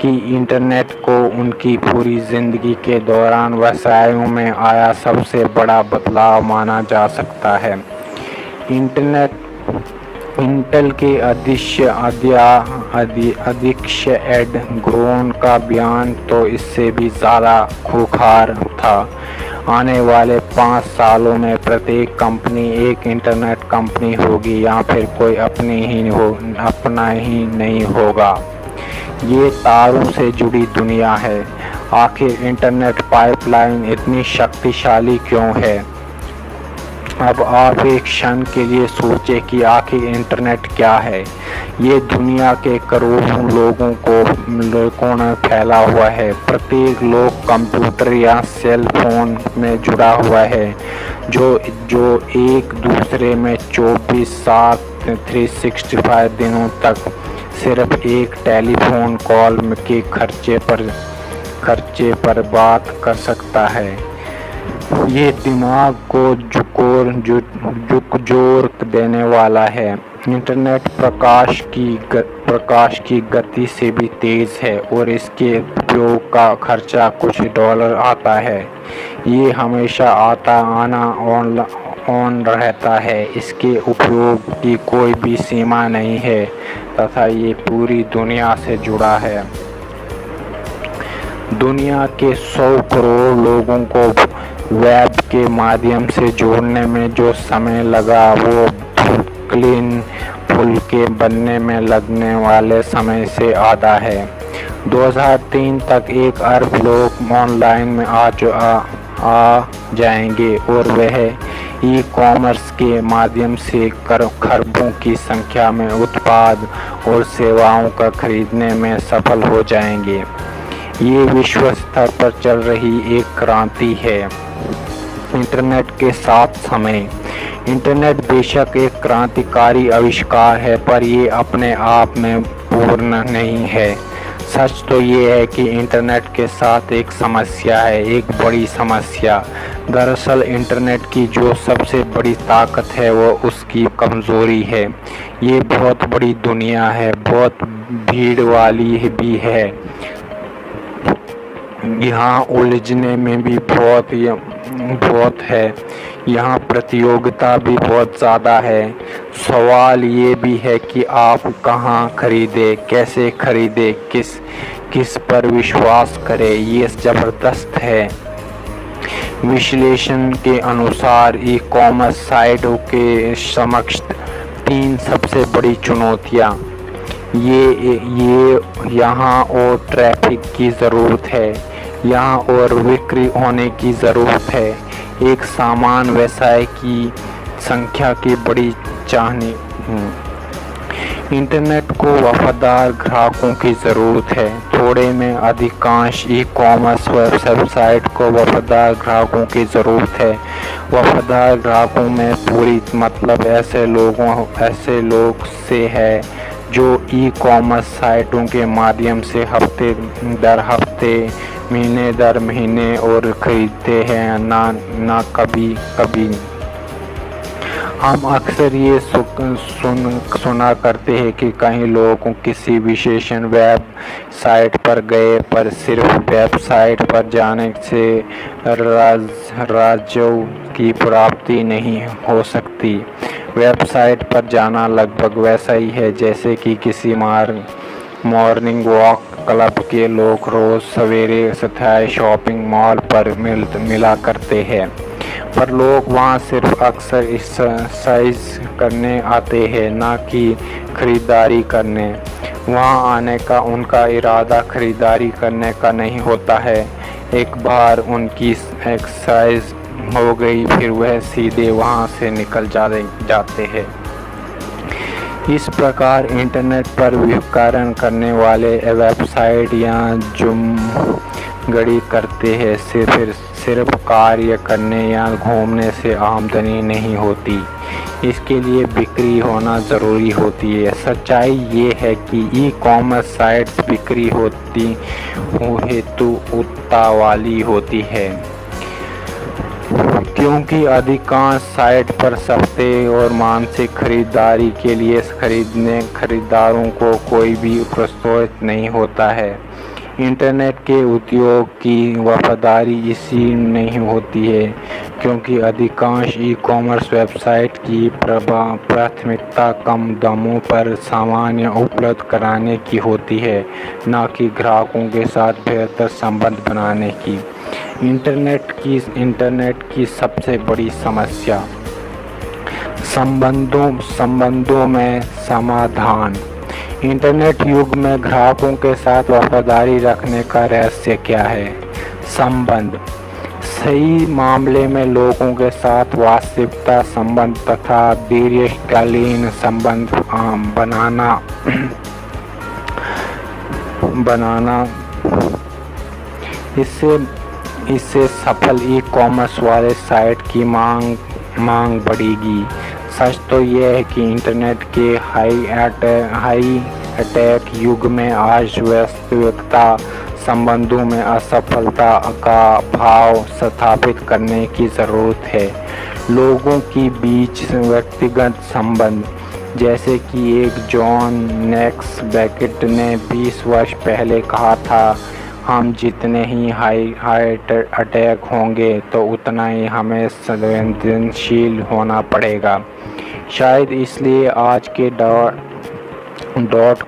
कि इंटरनेट को उनकी पूरी जिंदगी के दौरान व्यवसायों में आया सबसे बड़ा बदलाव माना जा सकता है। इंटेल के अध्यक्ष एड ग्रोन का बयान तो इससे भी ज़्यादा खूंखार था। आने वाले 5 सालों में प्रत्येक कंपनी एक इंटरनेट कंपनी होगी या फिर कोई अपना ही नहीं होगा। ये तारों से जुड़ी दुनिया है। आखिर इंटरनेट पाइपलाइन इतनी शक्तिशाली क्यों है? अब आप एक क्षण के लिए सोचें कि आखिर इंटरनेट क्या है। ये दुनिया के करोड़ों लोगों में फैला हुआ है। प्रत्येक लोग कंप्यूटर या सेल फोन में जुड़ा हुआ है जो एक दूसरे में 24/7 365 दिनों तक सिर्फ एक टेलीफोन कॉल के खर्चे पर खर्चे पर बात कर सकता है। ये दिमाग को झकझोर देने वाला है। इंटरनेट प्रकाश की गति से भी तेज है और इसके उपयोग का खर्चा कुछ डॉलर आता है। ये हमेशा आना ऑन रहता है। इसके उपयोग की कोई भी सीमा नहीं है तथा ये पूरी दुनिया से जुड़ा है। दुनिया के 100 करोड़ लोगों को वेब के माध्यम से जोड़ने में जो समय लगा वो ब्रुकलिन पुल के बनने में लगने वाले समय से आधा है। 2003 तक 1 अरब लोग ऑनलाइन में आ जाएंगे और वह ई-कॉमर्स के माध्यम से खरबों की संख्या में उत्पाद और सेवाओं का खरीदने में सफल हो जाएंगे। ये विश्व स्तर पर चल रही एक क्रांति है। इंटरनेट के साथ समय। इंटरनेट बेशक एक क्रांतिकारी आविष्कार है, पर ये अपने आप में पूर्ण नहीं है। सच तो ये है कि इंटरनेट के साथ एक समस्या है, एक बड़ी समस्या। दरअसल इंटरनेट की जो सबसे बड़ी ताकत है वो उसकी कमज़ोरी है। ये बहुत बड़ी दुनिया है, बहुत भीड़ वाली भी है। यहाँ उलझने में भी बहुत है। यहाँ प्रतियोगिता भी बहुत ज़्यादा है। सवाल ये भी है कि आप कहाँ खरीदें, कैसे खरीदें, किस पर विश्वास करें। ये ज़बरदस्त है। विश्लेषण के अनुसार ई-कॉमर्स साइटों के समक्ष 3 सबसे बड़ी चुनौतियाँ ये यहाँ और ट्रैफिक की ज़रूरत है, यहाँ और बिक्री होने की ज़रूरत है। एक समान व्यवसाय की संख्या की बड़ी चाहनी। इंटरनेट को वफादार ग्राहकों की ज़रूरत है। थोड़े में अधिकांश ई-कॉमर्स वेबसाइट को वफादार ग्राहकों की ज़रूरत है। वफादार ग्राहकों में पूरी मतलब ऐसे लोग से है जो ई-कॉमर्स साइटों के माध्यम से हफ्ते दर हफ्ते, महीने दर महीने और खरीदते हैं, ना कभी कभी। हम अक्सर ये सुना करते हैं कि कई लोग किसी विशेष वेब साइट पर गए, पर सिर्फ वेबसाइट पर जाने से राज्यों की प्राप्ति नहीं हो सकती। वेबसाइट पर जाना लगभग वैसा ही है जैसे कि किसी मॉर्निंग वॉक क्लब के लोग रोज़ सवेरे स्थायी शॉपिंग मॉल पर मिला करते हैं, पर लोग वहां सिर्फ अक्सर एक्सरसाइज करने आते हैं, ना कि खरीदारी करने। वहां आने का उनका इरादा खरीदारी करने का नहीं होता है। एक बार उनकी एक्सरसाइज हो गई फिर वह सीधे वहां से निकल जाते हैं। इस प्रकार इंटरनेट पर विकिरण करने वाले वेबसाइट या जुमगड़ी करते हैं, सिर्फ कार्य करने या घूमने से आमदनी नहीं होती, इसके लिए बिक्री होना ज़रूरी होती है। सच्चाई ये है कि ई-कॉमर्स साइट्स बिक्री हेतु उत्ता वाली होती है, क्योंकि अधिकांश साइट पर सस्ते और मानसिक खरीदारी के लिए खरीदारों को कोई भी प्रस्तुत नहीं होता है। इंटरनेट के उद्योग की वफादारी इसी नहीं होती है, क्योंकि अधिकांश ई-कॉमर्स वेबसाइट की प्राथमिकता कम दामों पर सामान उपलब्ध कराने की होती है, न कि ग्राहकों के साथ बेहतर संबंध बनाने की। इंटरनेट की सबसे बड़ी समस्या संबंधों में समाधान। इंटरनेट युग में ग्राहकों के साथ वफादारी रखने का रहस्य क्या है? संबंध। सही मामले में लोगों के साथ वास्तविकता संबंध तथा दीर्घकालीन संबंध बनाना इससे सफल ई-कॉमर्स वाले साइट की मांग बढ़ेगी। सच तो यह है कि इंटरनेट के हाई टेक युग में आज वास्तविकता संबंधों में असफलता का भाव स्थापित करने की ज़रूरत है। लोगों के बीच व्यक्तिगत संबंध, जैसे कि एक जॉन नेक्स बैकेट ने 20 वर्ष पहले कहा था, हम जितने ही हार्ट अटैक होंगे तो उतना ही हमें संवेदनशील होना पड़ेगा। शायद इसलिए आज के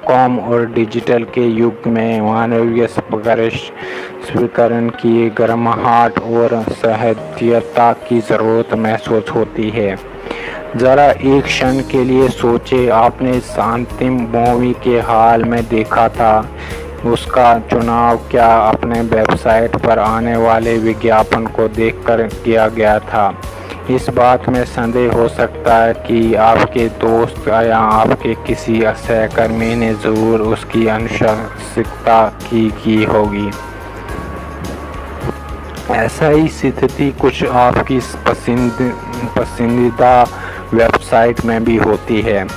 .com और डिजिटल के युग में मानवीय स्वीकरण की गर्माहट और सहृदयता की ज़रूरत महसूस होती है। ज़रा एक क्षण के लिए सोचें, आपने इस अंतिम मूवी के हाल में देखा था, उसका चुनाव क्या अपने वेबसाइट पर आने वाले विज्ञापन को देखकर किया गया था? इस बात में संदेह हो सकता है कि आपके दोस्त या आपके किसी सहकर्मी ने ज़रूर उसकी अनुशंसा की होगी। ऐसा ही स्थिति कुछ आपकी पसंदीदा वेबसाइट में भी होती है।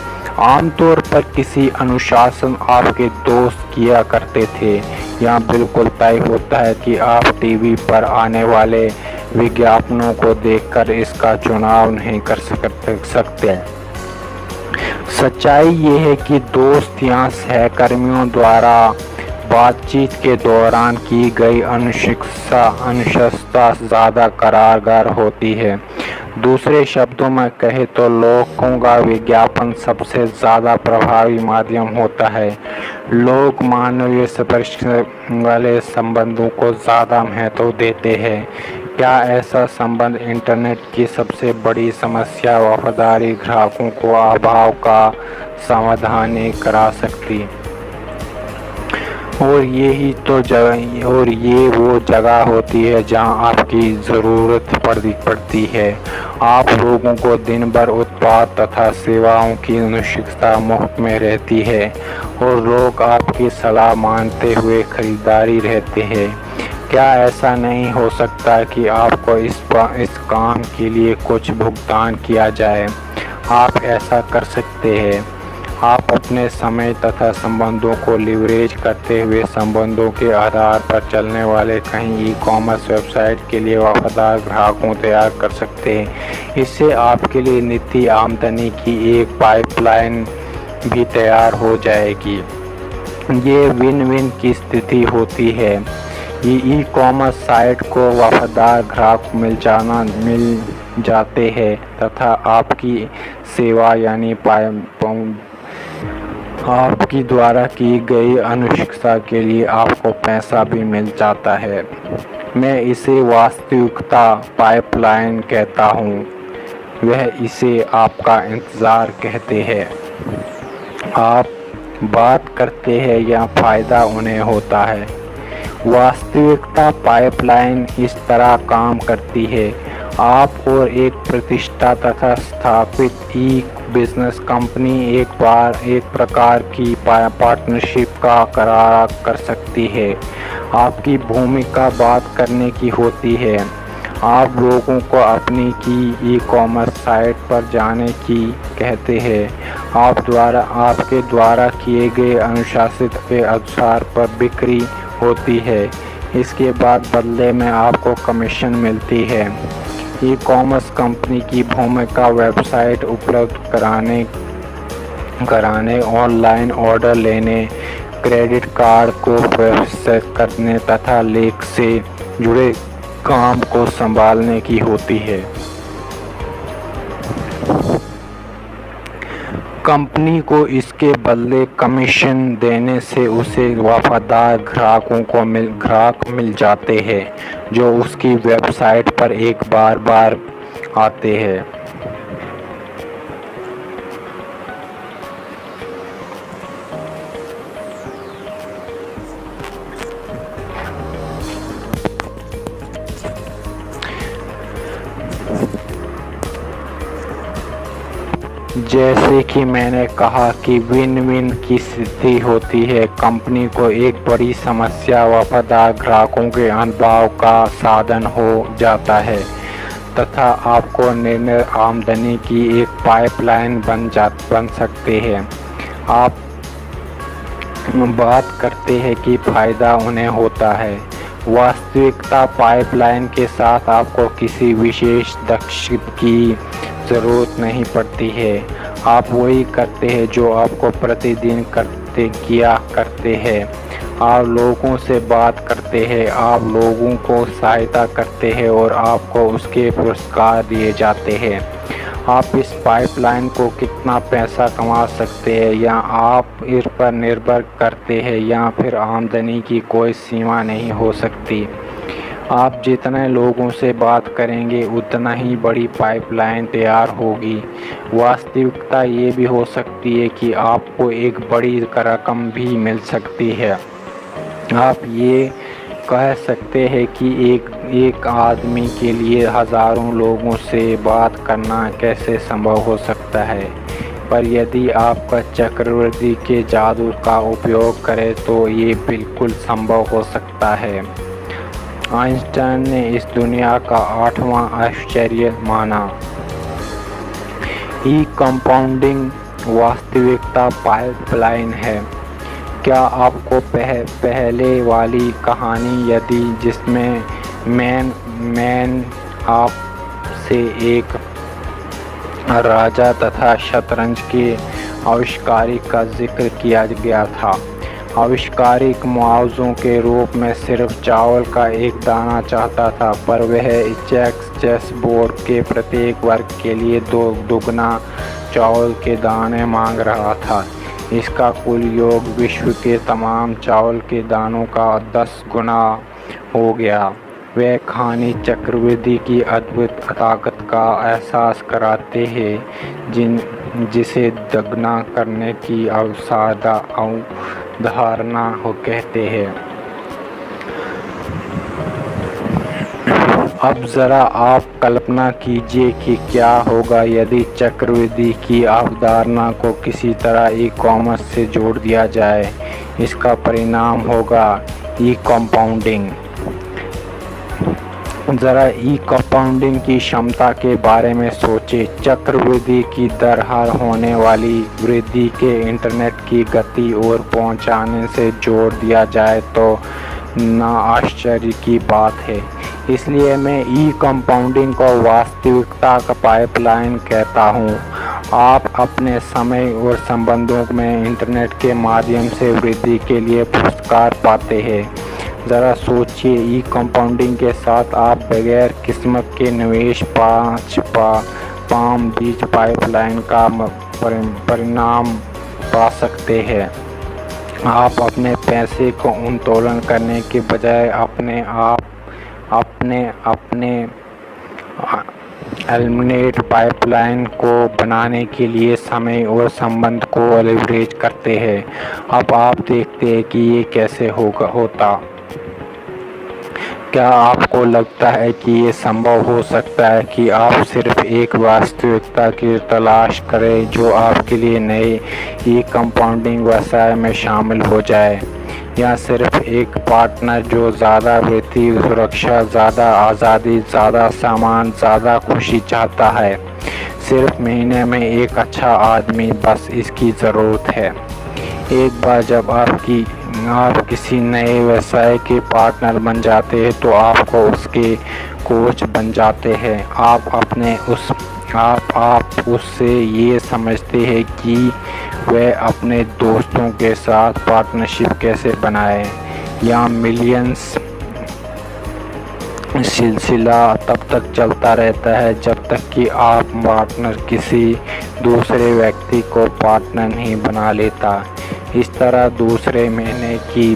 आमतौर पर किसी अनुशासन आपके दोस्त किया करते थे, या बिल्कुल तय होता है कि आप टीवी पर आने वाले विज्ञापनों को देखकर इसका चुनाव नहीं कर सकते। सच्चाई ये है कि दोस्त या सहकर्मियों द्वारा बातचीत के दौरान की गई अनुशंसा ज़्यादा कारगर होती है। दूसरे शब्दों में कहें तो लोगों का विज्ञापन सबसे ज़्यादा प्रभावी माध्यम होता है। लोग मानवीय स्पर्श वाले संबंधों को ज़्यादा महत्व देते हैं। क्या ऐसा संबंध इंटरनेट की सबसे बड़ी समस्या वफादारी ग्राहकों को अभाव का समाधान करा सकती? और ये वो जगह होती है जहां आपकी ज़रूरत पड़ती है। आप लोगों को दिन भर उत्पाद तथा सेवाओं की अनुशंसा मुफ्त में रहती है और लोग आपकी सलाह मानते हुए खरीदारी रहते हैं। क्या ऐसा नहीं हो सकता कि आपको इस काम के लिए कुछ भुगतान किया जाए? आप ऐसा कर सकते हैं। आप अपने समय तथा संबंधों को लीवरेज करते हुए संबंधों के आधार पर चलने वाले कई ई-कॉमर्स वेबसाइट के लिए वफादार ग्राहकों तैयार कर सकते हैं। इससे आपके लिए नित्य आमदनी की एक पाइपलाइन भी तैयार हो जाएगी। ये विन विन की स्थिति होती है। ये ई-कॉमर्स साइट को वफादार ग्राहक मिल जाते हैं तथा आपकी सेवा यानी आपकी द्वारा की गई अनुशंसा के लिए आपको पैसा भी मिल जाता है। मैं इसे वास्तविकता पाइपलाइन कहता हूँ, वह इसे आपका इंतज़ार कहते हैं। आप बात करते हैं या फ़ायदा उन्हें होता है। वास्तविकता पाइपलाइन इस तरह काम करती है। आप और एक प्रतिष्ठा तथा स्थापित बिजनेस कंपनी एक प्रकार की पार्टनरशिप का करार कर सकती है। आपकी भूमिका बात करने की होती है। आप लोगों को अपनी की ई-कॉमर्स साइट पर जाने की कहते हैं। आपके द्वारा किए गए अनुशासित के अनुसार पर बिक्री होती है। इसके बाद बदले में आपको कमीशन मिलती है। ई-कॉमर्स कंपनी की भूमिका वेबसाइट उपलब्ध कराने, ऑनलाइन ऑर्डर लेने, क्रेडिट कार्ड को प्रोसेस करने तथा लेख से जुड़े काम को संभालने की होती है। कंपनी को इसके बदले कमीशन देने से उसे वफादार ग्राहक मिल जाते हैं जो उसकी वेबसाइट पर एक बार आते हैं। जैसे कि मैंने कहा कि विन विन की स्थिति होती है। कंपनी को एक बड़ी समस्या वफादार ग्राहकों के अनुभव का साधन हो जाता है तथा आपको निर्णय आमदनी की एक पाइपलाइन बन सकते हैं। बात करते हैं कि फ़ायदा उन्हें होता है। वास्तविकता पाइपलाइन के साथ आपको किसी विशेष दक्षता की ज़रूरत नहीं पड़ती है। आप वही करते हैं जो आपको प्रतिदिन किया करते हैं। आप लोगों से बात करते हैं, आप लोगों को सहायता करते हैं और आपको उसके पुरस्कार दिए जाते हैं। आप इस पाइपलाइन को कितना पैसा कमा सकते हैं या आप इस पर निर्भर करते हैं या फिर आमदनी की कोई सीमा नहीं हो सकती। आप जितने लोगों से बात करेंगे उतना ही बड़ी पाइपलाइन तैयार होगी। वास्तविकता ये भी हो सकती है कि आपको एक बड़ी रकम भी मिल सकती है। आप ये कह सकते हैं कि एक आदमी के लिए हज़ारों लोगों से बात करना कैसे संभव हो सकता है, पर यदि आपका चक्रवृद्धि के जादू का उपयोग करें तो ये बिल्कुल संभव हो सकता है। आइंस्टाइन ने इस दुनिया का 8वां आश्चर्य माना। ई कंपाउंडिंग वास्तविकता पाइपलाइन है। क्या आपको पहले वाली कहानी यदि जिसमें मैन आप से एक राजा तथा शतरंज के आविष्कारी का जिक्र किया गया था। आविष्कारिक मुआवजों के रूप में सिर्फ चावल का एक दाना चाहता था, पर वह चेस बोर्ड के प्रत्येक वर्ग के लिए दोगुना चावल के दाने मांग रहा था। इसका कुल योग विश्व के तमाम चावल के दानों का 10 गुना हो गया। वह कहानी चक्रवृद्धि की अद्भुत ताकत का एहसास कराते हैं जिसे दोगुना करने की अवधारणा हो कहते हैं। अब ज़रा आप कल्पना कीजिए कि क्या होगा यदि चक्रवृद्धि की अवधारणा को किसी तरह ई कॉमर्स से जोड़ दिया जाए। इसका परिणाम होगा ई कंपाउंडिंग। ज़रा ई कंपाउंडिंग की क्षमता के बारे में सोचें। चक्रवृद्धि की दर हर होने वाली वृद्धि के इंटरनेट की गति और पहुंचाने से जोड़ दिया जाए तो ना आश्चर्य की बात है। इसलिए मैं ई कंपाउंडिंग को वास्तविकता का पाइपलाइन कहता हूँ। आप अपने समय और संबंधों में इंटरनेट के माध्यम से वृद्धि के लिए पुरस्कार पाते हैं। ज़रा सोचिए, ई कंपाउंडिंग के साथ आप बगैर किस्मत के निवेश पाम बीज पाइपलाइन का परिणाम पा सकते हैं। आप अपने पैसे को उत्तोलन करने के बजाय अपने एलिमिनेट पाइपलाइन को बनाने के लिए समय और संबंध को लेवरेज करते हैं। अब आप देखते हैं कि ये कैसे होता। क्या आपको लगता है कि ये संभव हो सकता है कि आप सिर्फ एक वास्तविकता की तलाश करें जो आपके लिए नए ई कंपाउंडिंग व्यवसाय में शामिल हो जाए, या सिर्फ एक पार्टनर जो ज़्यादा वित्तीय सुरक्षा, ज़्यादा आज़ादी, ज़्यादा सामान, ज़्यादा खुशी चाहता है? सिर्फ महीने में एक अच्छा आदमी, बस इसकी ज़रूरत है। एक बार जब आप किसी नए व्यवसाय के पार्टनर बन जाते हैं तो आपको उसके कोच बन जाते हैं। आप उससे ये समझते हैं कि वह अपने दोस्तों के साथ पार्टनरशिप कैसे बनाए, या मिलियंस सिलसिला तब तक चलता रहता है जब तक कि आप पार्टनर किसी दूसरे व्यक्ति को पार्टनर नहीं बना लेता। इस तरह दूसरे महीने की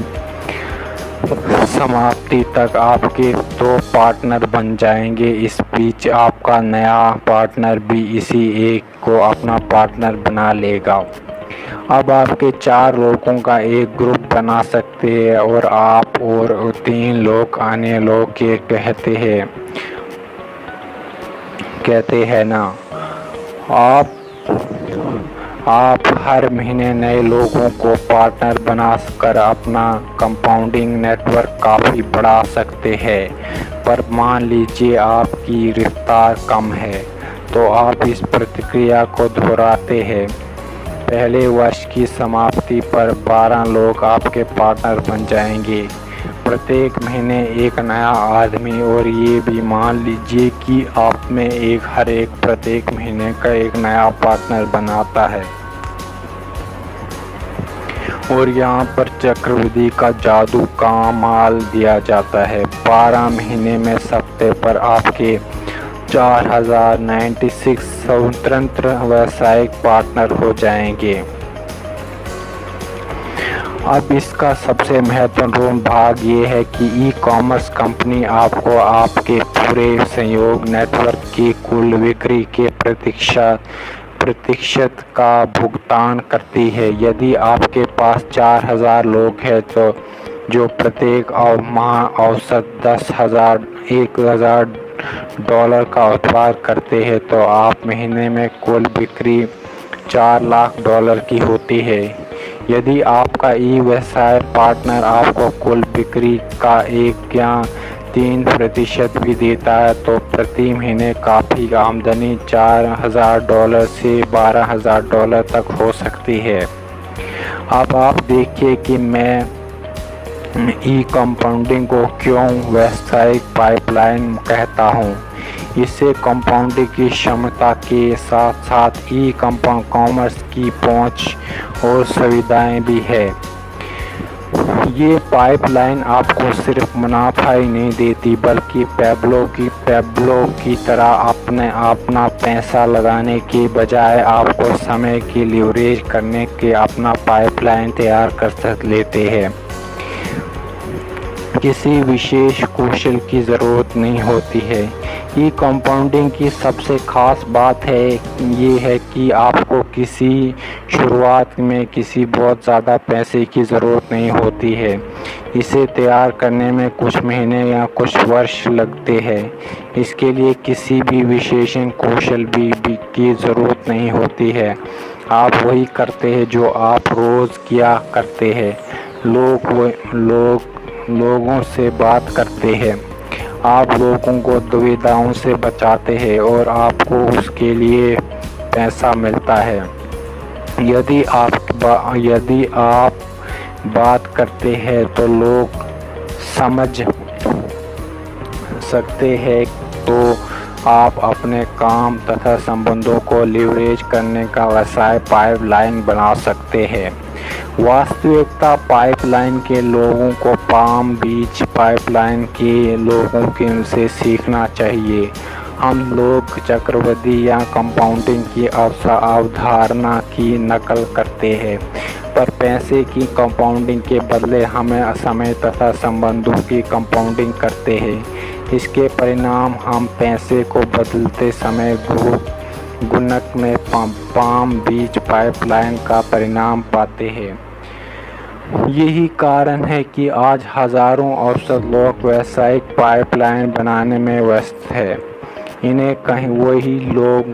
समाप्ति तक आपके 2 पार्टनर बन जाएंगे। इस बीच आपका नया पार्टनर भी इसी एक को अपना पार्टनर बना लेगा। अब आपके 4 लोगों का एक ग्रुप बना सकते हैं और आप और 3 लोग अन्य लोग के कहते हैं ना। आप हर महीने नए लोगों को पार्टनर बनाकर अपना कंपाउंडिंग नेटवर्क काफ़ी बढ़ा सकते हैं। पर मान लीजिए आपकी रफ्तार कम है, तो आप इस प्रक्रिया को दोहराते हैं। पहले वर्ष की समाप्ति पर 12 लोग आपके पार्टनर बन जाएंगे। प्रत्येक महीने एक नया आदमी, और ये भी मान लीजिए कि आप में हर एक प्रत्येक महीने का एक नया पार्टनर बनाता है। और यहाँ पर चक्रवृद्धि का जादू कमाल दिया जाता है। 12 महीने में सप्ते पर आपके 4096 स्वतंत्र व्यावसायिक पार्टनर हो जाएंगे। अब इसका सबसे महत्वपूर्ण भाग ये है कि ई-कॉमर्स कंपनी आपको आपके पूरे संयोग नेटवर्क की कुल बिक्री के प्रतिशत का भुगतान करती है। यदि आपके पास 4000 लोग हैं तो जो प्रत्येक माह औसत $10,000 का उत्पाद करते हैं, तो आप महीने में कुल बिक्री $4 लाख की होती है। यदि आपका ई-व्यवसाय पार्टनर आपको कुल बिक्री का 1 या 3% भी देता है तो प्रति महीने काफ़ी आमदनी $4,000 से $12,000 तक हो सकती है। अब आप देखिए कि मैं ई-कंपाउंडिंग को क्यों व्यावसायिक पाइपलाइन कहता हूँ। इससे कंपाउंडिंग की क्षमता के साथ साथ ई-कॉमर्स की पहुँच और सुविधाएं भी है। ये पाइपलाइन आपको सिर्फ मुनाफा ही नहीं देती, बल्कि पैब्लो की तरह अपना पैसा लगाने के बजाय आपको समय की लीवरेज करने के अपना पाइपलाइन तैयार कर लेते हैं। किसी विशेष कौशल की ज़रूरत नहीं होती है। ई कंपाउंडिंग की सबसे ख़ास बात ये है कि आपको शुरुआत में किसी बहुत ज़्यादा पैसे की ज़रूरत नहीं होती है। इसे तैयार करने में कुछ महीने या कुछ वर्ष लगते हैं। इसके लिए किसी भी विशेष कौशल की ज़रूरत नहीं होती है। आप वही करते हैं जो आप रोज़ किया करते हैं। लोगों से बात करते हैं, आप लोगों को दुविधाओं से बचाते हैं और आपको उसके लिए पैसा मिलता है। यदि आप बात करते हैं तो लोग समझ सकते हैं, तो आप अपने काम तथा संबंधों को लीवरेज करने का व्यवसाय पाइपलाइन बना सकते हैं। वास्तविकता पाइपलाइन के लोगों को पाम बीच पाइपलाइन के लोगों से सीखना चाहिए। हम लोग चक्रवृद्धि या कंपाउंडिंग की अवधारणा की नकल करते हैं, पर पैसे की कंपाउंडिंग के बदले हमें समय तथा संबंधों की कंपाउंडिंग करते हैं। इसके परिणाम हम पैसे को बदलते समय गुणक में पाम बीच पाइपलाइन का परिणाम पाते हैं। यही कारण है कि आज हजारों औसत लोग व्यावसायिक पाइपलाइन बनाने में व्यस्त हैं। इन्हें कहीं वही लोग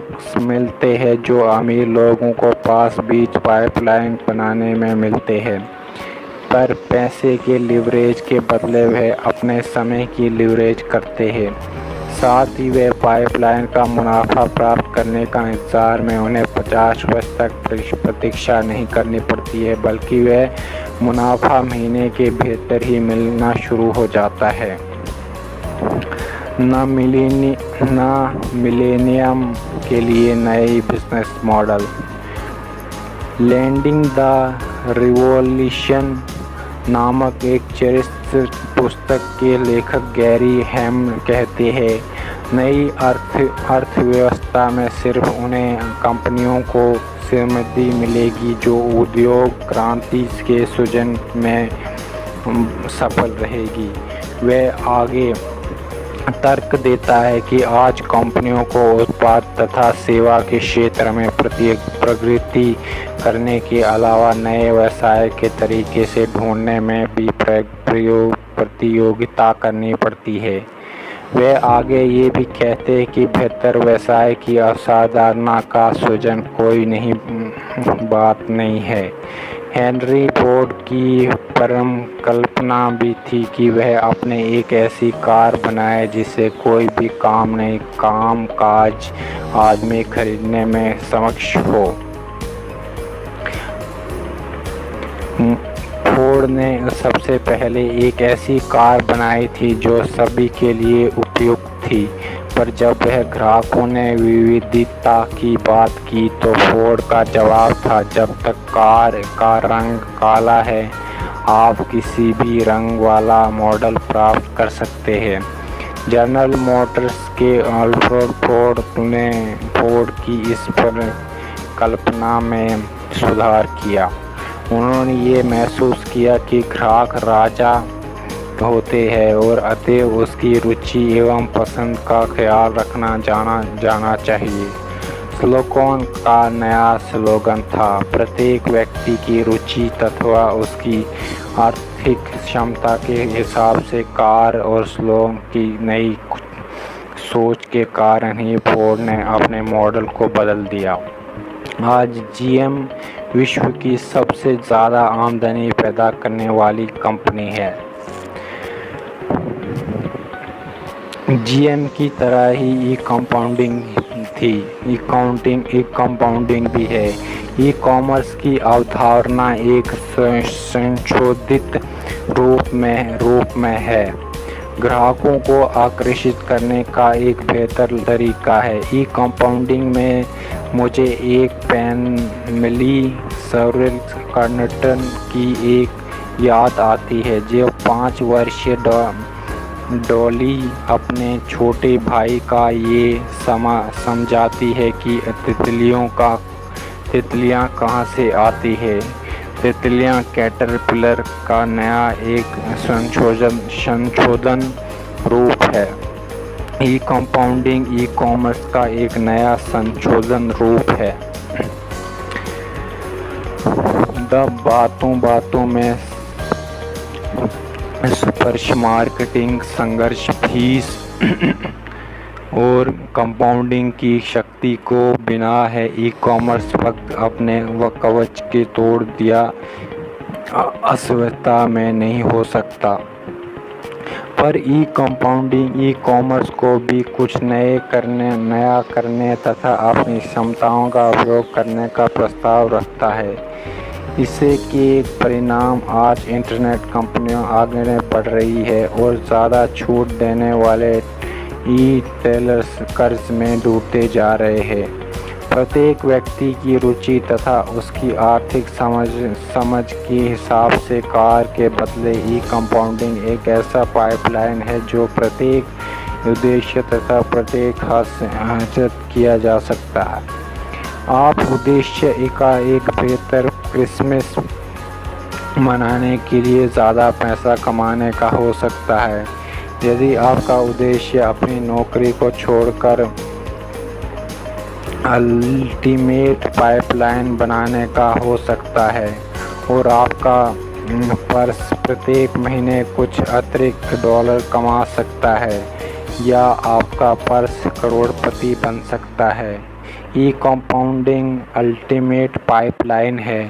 मिलते हैं जो अमीर लोगों को पास बीच पाइपलाइन बनाने में मिलते हैं, पर पैसे के लीवरेज के बदले वह अपने समय की लीवरेज करते हैं। साथ ही वे पाइपलाइन का मुनाफा प्राप्त करने का इंतज़ार में उन्हें 50 वर्ष तक प्रतीक्षा नहीं करनी पड़ती है, बल्कि वह मुनाफा महीने के भीतर ही मिलना शुरू हो जाता है। मिलेनियम के लिए नए business model. Landing the revolution नामक एक चरित्र पुस्तक के लेखक गैरी हैम कहते हैं, नई अर्थव्यवस्था में सिर्फ उन्हें कंपनियों को समृद्धि मिलेगी जो उद्योग क्रांति के सृजन में सफल रहेगी। वह आगे तर्क देता है कि आज कंपनियों को उत्पाद तथा सेवा के क्षेत्र में प्रगति करने के अलावा नए व्यवसाय के तरीके से ढूंढने में भी प्रतियोगिता करनी पड़ती है। वे आगे ये भी कहते हैं कि बेहतर व्यवसाय की अवधारणा का सृजन कोई नहीं बात नहीं है। हेनरी फोर्ड की परम कल्पना भी थी कि वह अपने एक ऐसी कार बनाए जिसे कोई भी काम काज आदमी खरीदने में सक्षम हो। फोर्ड ने सबसे पहले एक ऐसी कार बनाई थी जो सभी के लिए उपयुक्त थी, पर जब वह ग्राहकों ने विविधता की बात की तो फोर्ड का जवाब था, जब तक कार का रंग काला है, आप किसी भी रंग वाला मॉडल प्राप्त कर सकते हैं। जनरल मोटर्स के अल्फ्रेड फोर्ड ने फोर्ड की इस कल्पना में सुधार किया। उन्होंने ये महसूस किया कि ग्राहक राजा होते हैं और अतएव उसकी रुचि एवं पसंद का ख्याल रखना जाना चाहिए। स्लोगन का नया स्लोगन था, प्रत्येक व्यक्ति की रुचि तथा उसकी आर्थिक क्षमता के हिसाब से कार। और स्लोगन की नई सोच के कारण ही फोर्ड ने अपने मॉडल को बदल दिया। आज GM विश्व की सबसे ज़्यादा आमदनी पैदा करने वाली कंपनी है। GM की तरह ही कंपाउंडिंग भी है। ई-कॉमर्स की अवधारणा एक संशोधित रूप में है, ग्राहकों को आकर्षित करने का एक बेहतर तरीका है। ई-कंपाउंडिंग में मुझे एक फैमिली सर्विस कर्टन की एक याद आती है, जो 5 वर्षीय डॉली अपने छोटे भाई का ये समझाती है कि तितलियाँ कहाँ से आती है। तितलियाँ कैटरपिलर का नया एक संशोधन रूप है। ई-कंपाउंडिंग ई-कॉमर्स का एक नया संशोधन रूप है। बातों में सुपर मार्केटिंग संघर्ष फीस और कंपाउंडिंग की शक्ति को बिना है ई-कॉमर्स वक्त अपने कवच के तोड़ दिया अस्वस्थता में नहीं हो सकता। पर ई-कंपाउंडिंग ई-कॉमर्स को भी कुछ नया करने तथा अपनी क्षमताओं का उपयोग करने का प्रस्ताव रखता है। इससे के परिणाम आज इंटरनेट कंपनियां आगे बढ़ रही है और ज़्यादा छूट देने वाले ई-टेलर्स कर्ज में डूबते जा रहे हैं। प्रत्येक व्यक्ति की रुचि तथा उसकी आर्थिक समझ के हिसाब से कार के बदले ई-कंपाउंडिंग एक ऐसा पाइपलाइन है जो प्रत्येक उद्देश्य तथा प्रत्येक हासिल किया जा सकता है। आप उद्देश्य का एक बेहतर क्रिसमस मनाने के लिए ज़्यादा पैसा कमाने का हो सकता है। यदि आपका उद्देश्य अपनी नौकरी को छोड़कर अल्टीमेट पाइपलाइन बनाने का हो सकता है और आपका पर्स प्रत्येक महीने कुछ अतिरिक्त डॉलर कमा सकता है, या आपका पर्स करोड़पति बन सकता है। ई-कंपाउंडिंग अल्टीमेट पाइपलाइन है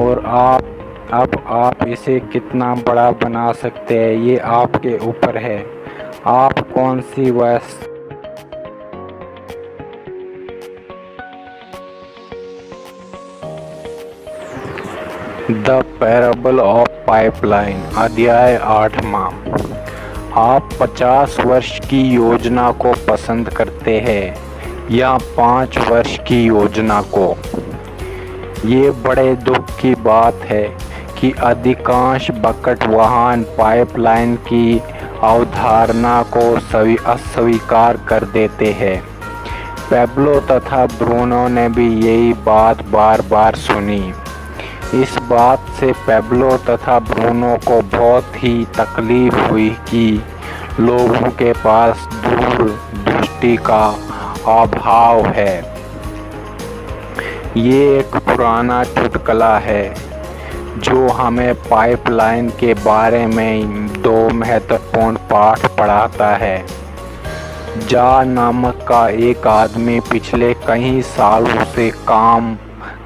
और आप इसे कितना बड़ा बना सकते हैं ये आपके ऊपर है। आप कौन सी वस्तु द पैराबल ऑफ पाइपलाइन अध्याय 8वां। आप 50 वर्ष की योजना को पसंद करते हैं या 5 वर्ष की योजना को? ये बड़े दुख की बात है कि अधिकांश बकेट वाहन पाइपलाइन की अवधारणा को अस्वीकार कर देते हैं। पेब्लो तथा ब्रूनो ने भी यही बात बार बार सुनी। इस बात से पेब्लो तथा ब्रूनो को बहुत ही तकलीफ हुई कि लोगों के पास दूरदृष्टि का अभाव है। ये एक पुराना चुटकुला है जो हमें पाइपलाइन के बारे में 2 महत्वपूर्ण पाठ पढ़ाता है। जा नामक का एक आदमी पिछले कई सालों से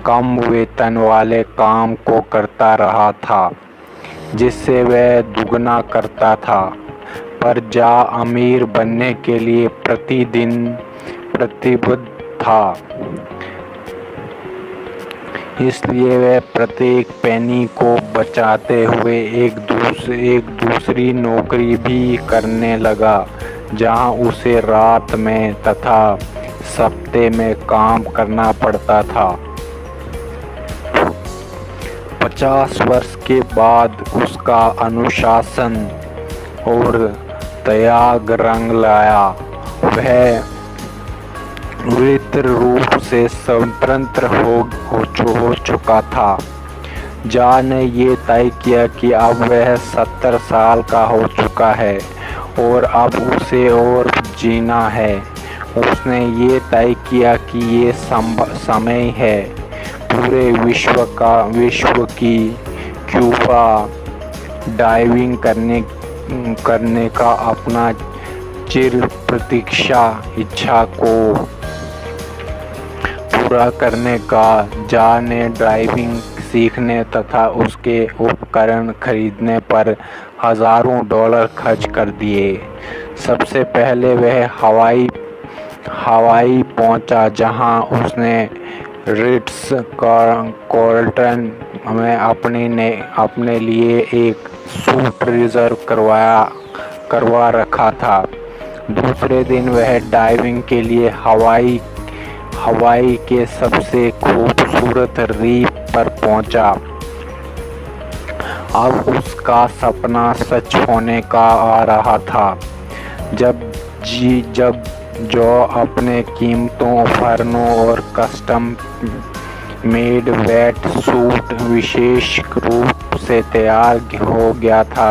कम वेतन वाले काम को करता रहा था, जिससे वह दुगना करता था, पर जा अमीर बनने के लिए प्रतिदिन प्रतिबद्ध था। इसलिए वह प्रत्येक पेनी को बचाते हुए एक दूसरी नौकरी भी करने लगा, जहां उसे रात में तथा सप्ताह में काम करना पड़ता था। 50 वर्ष के बाद उसका अनुशासन और त्याग रंग लाया। वह वित्तीय रूप से स्वतंत्र हो चुका था। जा ने ये तय किया कि अब वह 70 साल का हो चुका है और अब उसे और जीना है। उसने ये तय किया कि ये समय है पूरे विश्व की स्कूबा डाइविंग करने का अपना चिर प्रतीक्षा इच्छा को पूरा करने का। जा ने ड्राइविंग सीखने तथा उसके उपकरण खरीदने पर हज़ारों डॉलर खर्च कर दिए। सबसे पहले वह हवाई पहुंचा, जहां उसने रिट्स कार्लटन में अपने लिए एक सूट रिजर्व करवा रखा था। दूसरे दिन वह डाइविंग के लिए हवाई के सबसे खूबसूरत रीफ पर पहुंचा। अब उसका सपना सच होने का आ रहा था। जब जो अपने कीमतों फर्नों और कस्टम मेड वेट सूट विशेष रूप से तैयार हो गया था।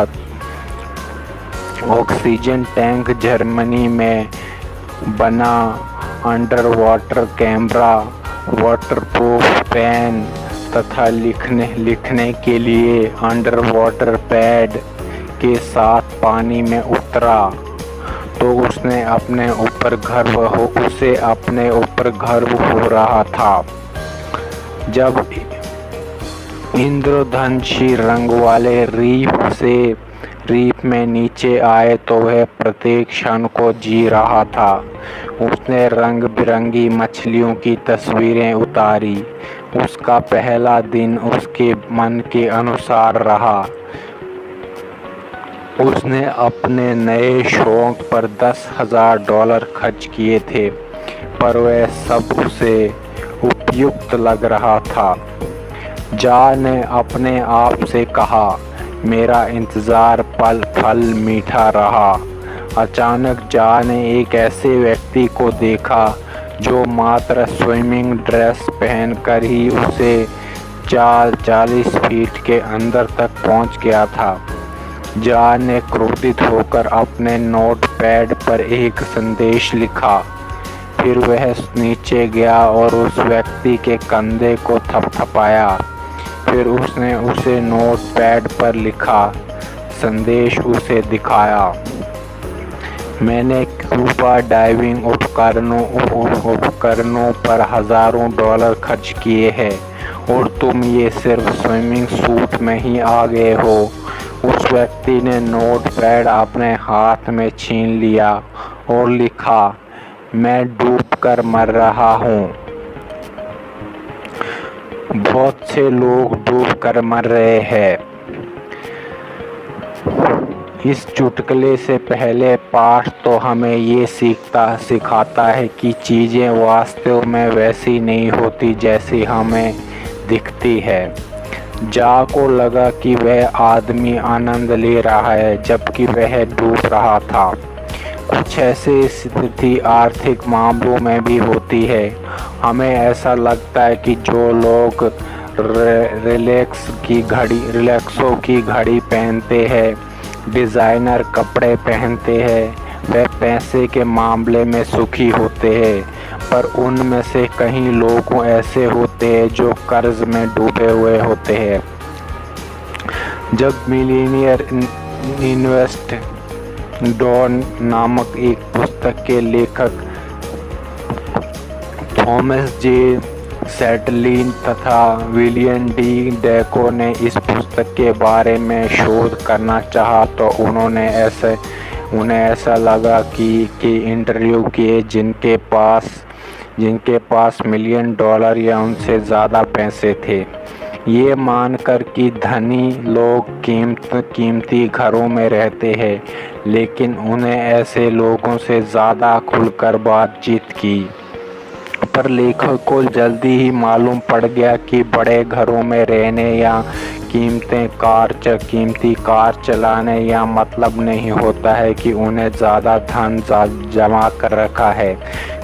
ऑक्सीजन टैंक, जर्मनी में बना under water camera, waterproof pen तथा लिखने के लिए अंडर वाटर पैड के साथ पानी में उतरा तो उसे अपने ऊपर गर्व हो रहा था। जब इंद्रधनुषी रंग वाले रीफ में नीचे आए तो वह प्रत्येक क्षण को जी रहा था। उसने रंग बिरंगी मछलियों की तस्वीरें उतारी। उसका पहला दिन उसके मन के अनुसार रहा। उसने अपने नए शौक पर $10,000 खर्च किए थे, पर वह सब उसे उपयुक्त लग रहा था। जा ने अपने आप से कहा, मेरा इंतज़ार फल मीठा रहा। अचानक जा ने एक ऐसे व्यक्ति को देखा जो मात्र स्विमिंग ड्रेस पहनकर ही उसे 40 फीट के अंदर तक पहुंच गया था। जा ने क्रोधित होकर अपने नोटपैड पर एक संदेश लिखा। फिर वह नीचे गया और उस व्यक्ति के कंधे को थपथपाया। फिर उसने उसे नोटपैड पर लिखा संदेश उसे दिखाया। मैंने स्कूबा डाइविंग उपकरणों पर हज़ारों डॉलर खर्च किए हैं और तुम ये सिर्फ स्विमिंग सूट में ही आ गए हो। उस व्यक्ति ने नोटपैड अपने हाथ में छीन लिया और लिखा, मैं डूबकर मर रहा हूँ। बहुत से लोग डूबकर मर रहे हैं। इस चुटकुले से पहले पाठ तो हमें ये सिखाता है कि चीज़ें वास्तव में वैसी नहीं होती जैसी हमें दिखती है। जा को लगा कि वह आदमी आनंद ले रहा है जबकि वह डूब रहा था। कुछ ऐसी स्थिति आर्थिक मामलों में भी होती है। हमें ऐसा लगता है कि जो लोग रिलैक्सो की घड़ी पहनते हैं, डिज़ाइनर कपड़े पहनते हैं, वे पैसे के मामले में सुखी होते हैं, पर उनमें से कई लोग ऐसे होते हैं जो कर्ज में डूबे हुए होते हैं। जब मिलीनियर इन्वेस्ट डॉन नामक एक पुस्तक के लेखक थॉमस जे सेटलिन तथा विलियम डी डेको ने इस पुस्तक के बारे में शोध करना चाहा तो उन्हें ऐसा लगा कि इंटरव्यू किए जिनके पास जिनके पास मिलियन डॉलर या उनसे ज़्यादा पैसे थे। ये मानकर कि धनी लोग कीमती घरों में रहते हैं, लेकिन उन्हें ऐसे लोगों से ज़्यादा खुलकर बातचीत की। पर लेखक को जल्दी ही मालूम पड़ गया कि बड़े घरों में रहने या कीमती कार चलाने या मतलब नहीं होता है कि उन्हें ज़्यादा धन जमा कर रखा है,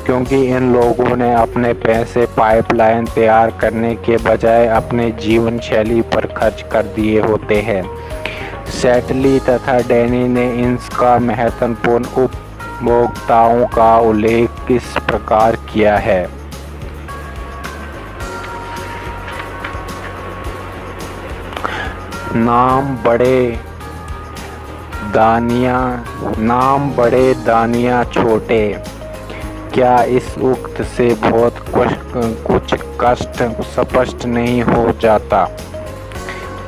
क्योंकि इन लोगों ने अपने पैसे पाइपलाइन तैयार करने के बजाय अपने जीवन शैली पर खर्च कर दिए होते हैं। सेटली तथा डैनी ने इनका महत्वपूर्ण उपभोक्ताओं का उल्लेख इस प्रकार किया है। नाम बड़े दानिया छोटे। क्या इस उक्त से बहुत कुछ कष्ट स्पष्ट नहीं हो जाता?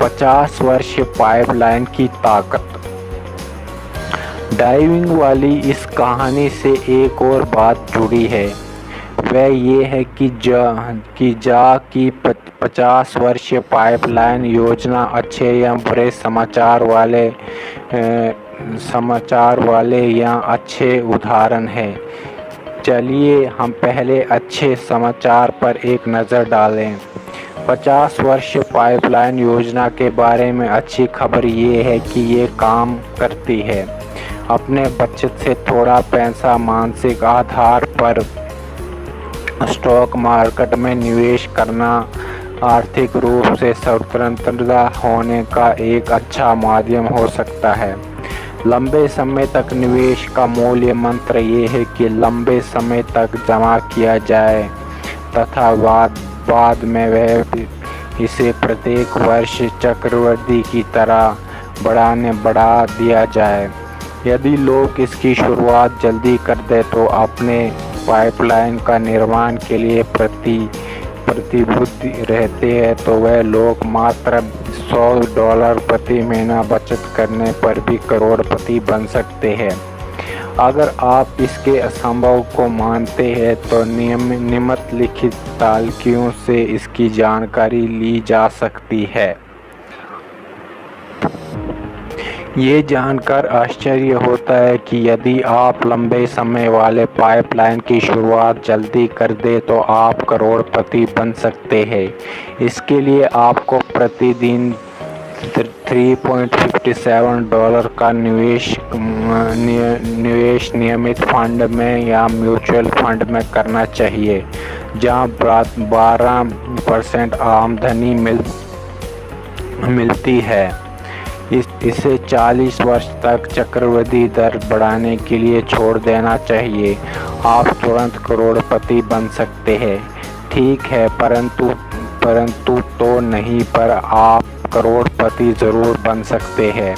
50 वर्ष पाइपलाइन की ताकत। डाइविंग वाली इस कहानी से एक और बात जुड़ी है। वह ये है कि 50 वर्षीय पाइपलाइन योजना अच्छे या बुरे समाचार वाले या अच्छे उदाहरण है। चलिए हम पहले अच्छे समाचार पर एक नज़र डालें। 50 वर्षीय पाइपलाइन योजना के बारे में अच्छी खबर ये है कि ये काम करती है। अपने बचत से थोड़ा पैसा मासिक आधार पर स्टॉक मार्केट में निवेश करना आर्थिक रूप से स्वतंत्रता होने का एक अच्छा माध्यम हो सकता है। लंबे समय तक निवेश का मूल्य मंत्र ये है कि लंबे समय तक जमा किया जाए तथा बाद में वह इसे प्रत्येक वर्ष चक्रवृद्धि की तरह बढ़ा दिया जाए। यदि लोग इसकी शुरुआत जल्दी कर दें तो अपने पाइपलाइन का निर्माण के लिए प्रतिबद्ध रहते हैं, तो वह लोग मात्र $100 प्रति महीना बचत करने पर भी करोड़पति बन सकते हैं। अगर आप इसके असंभव को मानते हैं तो निम्नलिखित तालिकाओं से इसकी जानकारी ली जा सकती है। ये जानकर आश्चर्य होता है कि यदि आप लंबे समय वाले पाइपलाइन की शुरुआत जल्दी कर दें तो आप करोड़पति बन सकते हैं। इसके लिए आपको प्रतिदिन $3.57 का निवेश नियमित फंड में या म्यूचुअल फंड में करना चाहिए, जहां 12% आमदनी मिलती है। इसे 40 वर्ष तक चक्रवृद्धि दर बढ़ाने के लिए छोड़ देना चाहिए। आप तुरंत करोड़पति बन सकते हैं, ठीक है, परंतु तो नहीं, पर आप करोड़पति ज़रूर बन सकते हैं।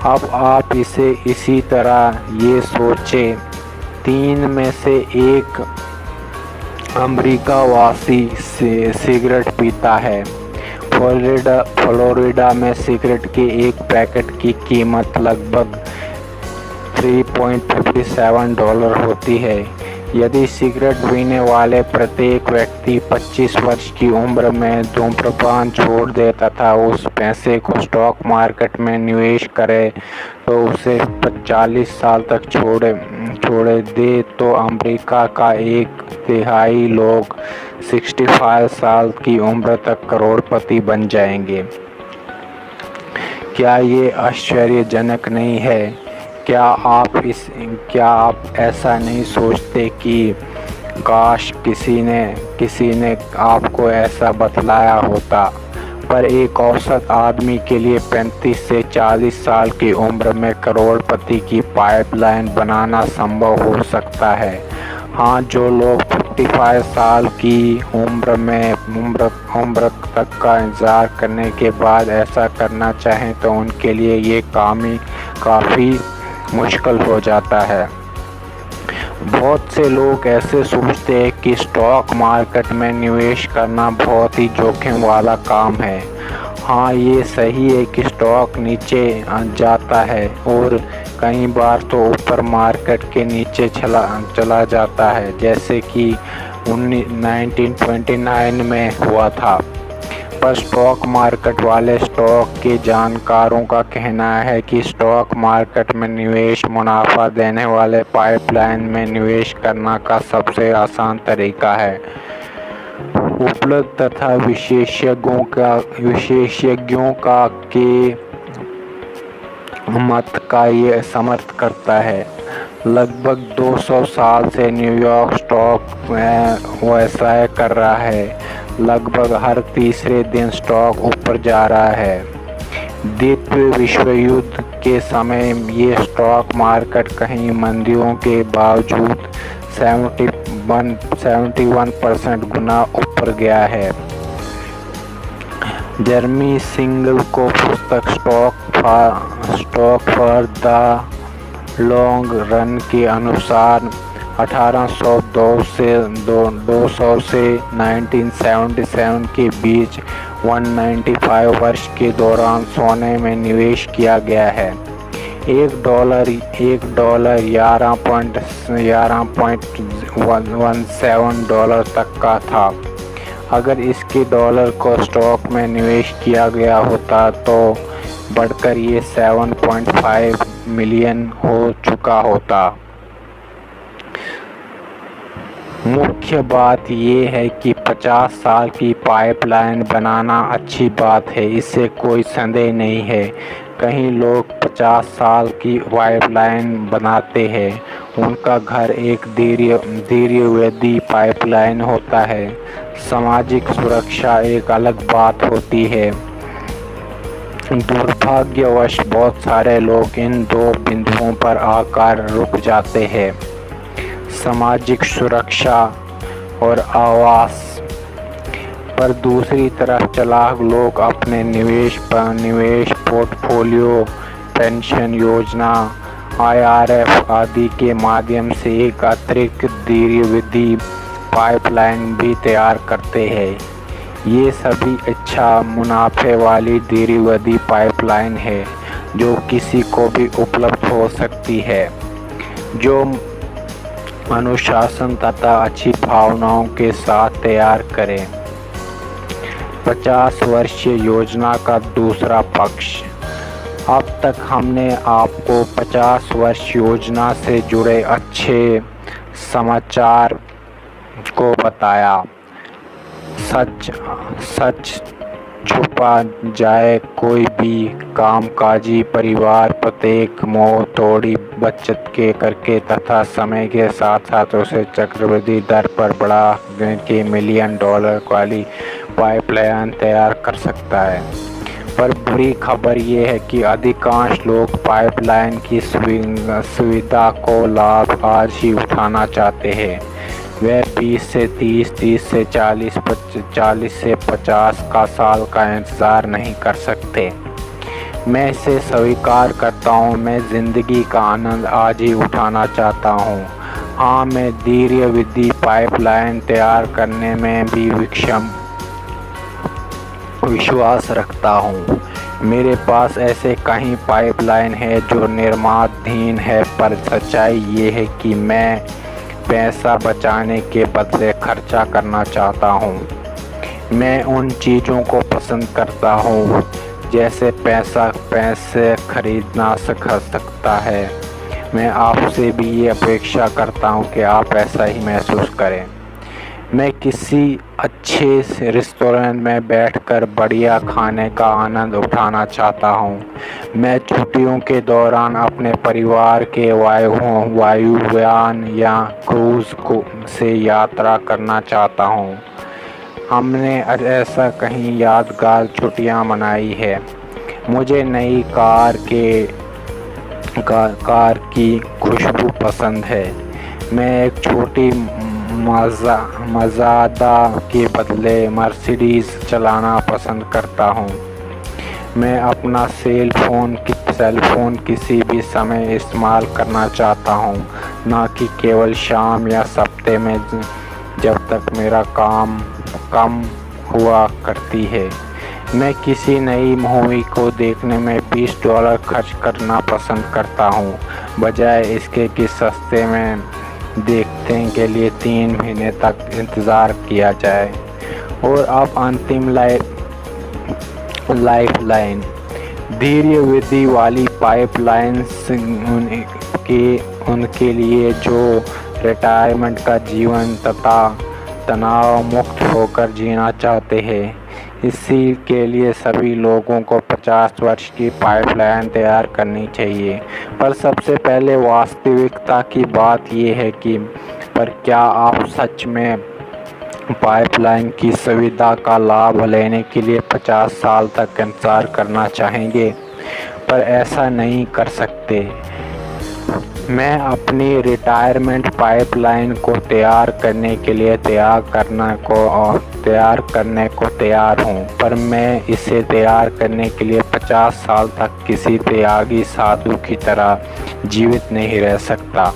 अब आप इसे इसी तरह ये सोचें, 3 में से 1 अमेरिका वासी सिगरेट पीता है। फ्लोरिडा में सिगरेट के एक पैकेट की कीमत लगभग $3.57 होती है। यदि सिगरेट पीने वाले प्रत्येक व्यक्ति 25 वर्ष की उम्र में धूम्रपान छोड़ दे तथा उस पैसे को स्टॉक मार्केट में निवेश करे तो उसे 40 साल तक छोड़ दे तो अमेरिका का 1/3 लोग 65 साल की उम्र तक करोड़पति बन जाएंगे। क्या ये आश्चर्यजनक नहीं है? क्या आप ऐसा नहीं सोचते कि काश किसी ने आपको ऐसा बतलाया होता? पर एक औसत आदमी के लिए 35 से 40 साल की उम्र में करोड़पति की पाइपलाइन बनाना संभव हो सकता है। हाँ, जो लोग 55 साल की उम्र तक का इंतज़ार करने के बाद ऐसा करना चाहें तो उनके लिए ये काफ़ी मुश्किल हो जाता है। बहुत से लोग ऐसे सोचते हैं कि स्टॉक मार्केट में निवेश करना बहुत ही जोखिम वाला काम है। हाँ, ये सही है कि स्टॉक नीचे जाता है और कई बार तो ऊपर मार्केट के नीचे चला जाता है, जैसे कि 1929 में हुआ था। पर स्टॉक मार्केट वाले स्टॉक के जानकारों का कहना है कि स्टॉक मार्केट में निवेश मुनाफा देने वाले पाइपलाइन में निवेश करना का सबसे आसान तरीका है। उपलब्ध तथा विशेषज्ञों का के मत का ये समर्थन करता है। लगभग 200 साल से न्यूयॉर्क स्टॉक व्यवसाय कर रहा है। लगभग हर तीसरे दिन स्टॉक ऊपर जा रहा है। द्वितीय विश्व युद्ध के समय ये स्टॉक मार्केट कई मंदियों के बावजूद 71% गुना ऊपर गया है। जर्मी सिंगल को पुस्तक stock for the long run के अनुसार 1802 से 1977 के बीच 195 वर्ष के दौरान सोने में निवेश किया गया है। $11.17 तक का था। अगर इसके डॉलर को स्टॉक में निवेश किया गया होता तो बढ़कर ये 7.5 मिलियन हो चुका होता। मुख्य बात ये है कि 50 साल की पाइपलाइन बनाना अच्छी बात है, इससे कोई संदेह नहीं है। कई लोग 50 साल की पाइपलाइन बनाते हैं, उनका घर एक दीर्घावधि पाइपलाइन होता है। सामाजिक सुरक्षा एक अलग बात होती है। दुर्भाग्यवश बहुत सारे लोग इन दो बिंदुओं पर आकर रुक जाते हैं, सामाजिक सुरक्षा और आवास पर। दूसरी तरफ चालाक लोग अपने निवेश पोर्टफोलियो, पेंशन योजना, IRF आदि के माध्यम से एक अतिरिक्त दीर्घावधि पाइपलाइन भी तैयार करते हैं। ये सभी अच्छा मुनाफे वाली दीर्घावधि पाइपलाइन है जो किसी को भी उपलब्ध हो सकती है, जो अनुशासन तथा अच्छी भावनाओं के साथ तैयार करें। 50 वर्षीय योजना का दूसरा पक्ष। अब तक हमने आपको 50 वर्ष योजना से जुड़े अच्छे समाचार को बताया। सच छुपा जाए कोई भी कामकाजी परिवार प्रत्येक मोह तोड़ी बचत के करके तथा समय के साथ साथ उसे चक्रवृद्धि दर पर बढ़ा के मिलियन डॉलर वाली पाइपलाइन तैयार कर सकता है। पर बुरी खबर ये है कि अधिकांश लोग पाइपलाइन की सुविधा को लाभ आज ही उठाना चाहते हैं। वे 20 से 30, 30 से 40, 40 से 50 का साल का इंतज़ार नहीं कर सकते। मैं इसे स्वीकार करता हूँ। मैं ज़िंदगी का आनंद आज ही उठाना चाहता हूँ। हाँ, मैं दीर्घावधि पाइपलाइन तैयार करने में भी विश्वास रखता हूँ। मेरे पास ऐसे कई पाइपलाइन है जो निर्माणाधीन है, पर सच्चाई ये है कि मैं पैसा बचाने के बदले खर्चा करना चाहता हूँ। मैं उन चीज़ों को पसंद करता हूँ जैसे पैसे खरीदना सिखा सकता है। मैं आपसे भी ये अपेक्षा करता हूँ कि आप ऐसा ही महसूस करें। मैं किसी अच्छे से रेस्टोरेंट में बैठकर बढ़िया खाने का आनंद उठाना चाहता हूँ। मैं छुट्टियों के दौरान अपने परिवार के वायुयान या क्रूज़ से यात्रा करना चाहता हूँ। हमने ऐसा कहीं यादगार छुट्टियाँ मनाई है। मुझे नई कार की खुशबू पसंद है। मैं एक छोटी मज़ादा के बदले मर्सिडीज़ चलाना पसंद करता हूँ। मैं अपना सेल फोन किसी भी समय इस्तेमाल करना चाहता हूँ, ना कि केवल शाम या हफ्ते में जब तक मेरा काम कम हुआ करती है। मैं किसी नई मूवी को देखने में $20 खर्च करना पसंद करता हूँ, बजाय इसके कि सस्ते में देखने के लिए 3 महीने तक इंतज़ार किया जाए। और अब अंतिम लाइफलाइन, दीर्घावधि वाली पाइपलाइन्स उनके लिए जो रिटायरमेंट का जीवन तथा तनाव मुक्त होकर जीना चाहते हैं। इसी के लिए सभी लोगों को 50 वर्ष की पाइपलाइन तैयार करनी चाहिए। पर सबसे पहले वास्तविकता की बात यह है कि पर क्या आप सच में पाइपलाइन की सुविधा का लाभ लेने के लिए 50 साल तक इंतज़ार करना चाहेंगे? पर ऐसा नहीं कर सकते। मैं अपनी रिटायरमेंट पाइपलाइन को तैयार करने को तैयार हूँ, पर मैं इसे तैयार करने के लिए 50 साल तक किसी त्यागी साधु की तरह जीवित नहीं रह सकता।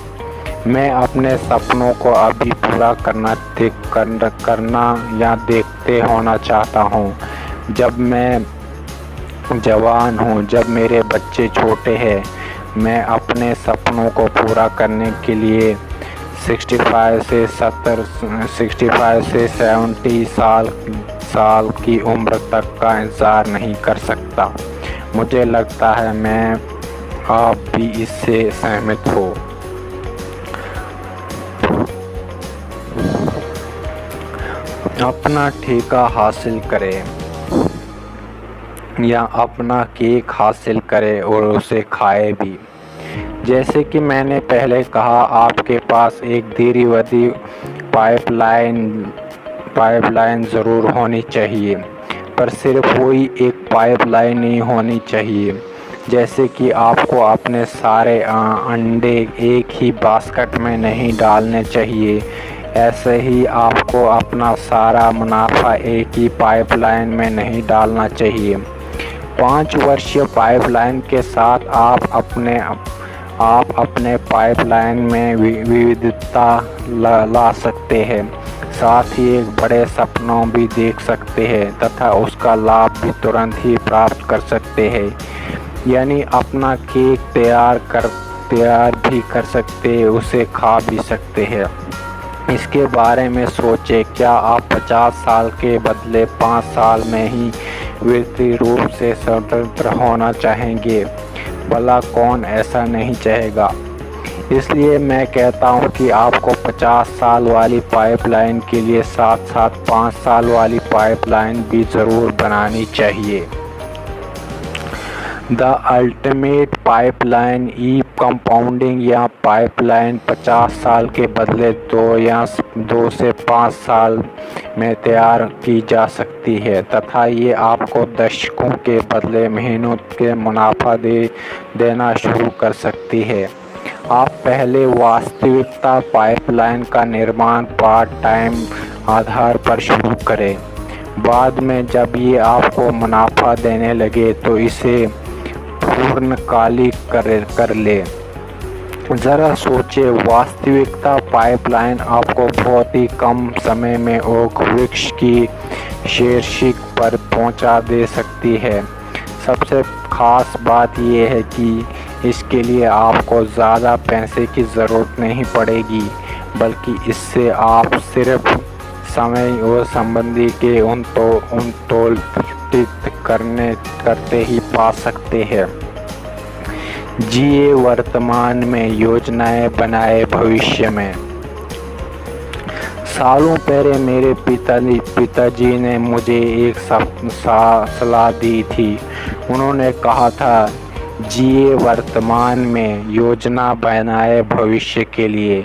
मैं अपने सपनों को अभी पूरा करना या देखते होना चाहता हूँ। जब मैं जवान हूँ, जब मेरे बच्चे छोटे हैं, मैं अपने सपनों को पूरा करने के लिए 65 से 70 साल की उम्र तक का इंतज़ार नहीं कर सकता। मुझे लगता है मैं आप भी इससे सहमत हो। अपना ठेका हासिल करें या अपना केक हासिल करे और उसे खाए भी। जैसे कि मैंने पहले कहा, आपके पास एक दीर्घावधि पाइपलाइन ज़रूर होनी चाहिए, पर सिर्फ वही एक पाइपलाइन नहीं होनी चाहिए। जैसे कि आपको अपने सारे अंडे एक ही बास्केट में नहीं डालने चाहिए, ऐसे ही आपको अपना सारा मुनाफा एक ही पाइपलाइन में नहीं डालना चाहिए। 5 वर्षीय पाइपलाइन के साथ आप अपने पाइपलाइन में विविधता ला सकते हैं, साथ ही एक बड़े सपनों भी देख सकते हैं तथा उसका लाभ भी तुरंत ही प्राप्त कर सकते हैं। यानी अपना केक तैयार भी कर सकते हैं, उसे खा भी सकते हैं। इसके बारे में सोचें, क्या आप 50 साल के बदले 5 साल में ही वित्तीय रूप से स्वतंत्र होना चाहेंगे? भला कौन ऐसा नहीं चाहेगा? इसलिए मैं कहता हूं कि आपको 50 साल वाली पाइपलाइन के लिए साथ साथ 5 साल वाली पाइपलाइन भी ज़रूर बनानी चाहिए। The ultimate pipeline E compounding या पाइपलाइन 50 साल के बदले 2 से 5 साल में तैयार की जा सकती है तथा ये आपको दशकों के बदले महीनों के मुनाफा देना शुरू कर सकती है। आप पहले वास्तविकता पाइपलाइन का निर्माण पार्ट टाइम आधार पर शुरू करें। बाद में जब ये आपको मुनाफा देने लगे तो इसे पूर्णकालिक कर ले। ज़रा सोचें, वास्तविकता पाइपलाइन आपको बहुत ही कम समय में ओक वृक्ष की शीर्ष पर पहुंचा दे सकती है। सबसे खास बात यह है कि इसके लिए आपको ज़्यादा पैसे की ज़रूरत नहीं पड़ेगी, बल्कि इससे आप सिर्फ समय और संबंधी के करते ही पा सकते हैं। जिए वर्तमान में, योजनाएं बनाए भविष्य में। सालों पहले मेरे पिताजी ने मुझे एक सलाह दी थी। उन्होंने कहा था, जिए वर्तमान में, योजना बनाए भविष्य के लिए।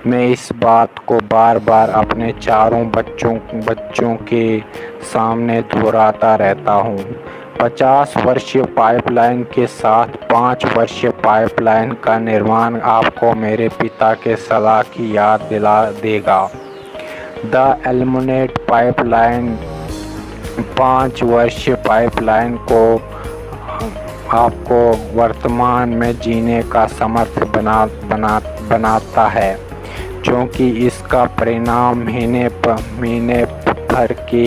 मैं इस बात को बार बार अपने चारों बच्चों के सामने दोहराता रहता हूँ। 50 वर्षीय पाइपलाइन के साथ 5 वर्षीय पाइपलाइन का निर्माण आपको मेरे पिता के सलाह की याद दिला देगा। द एल्मुनेट पाइपलाइन 5 वर्षीय पाइपलाइन को आपको वर्तमान में जीने का समर्थ बनाता है, क्योंकि इसका परिणाम महीने भर के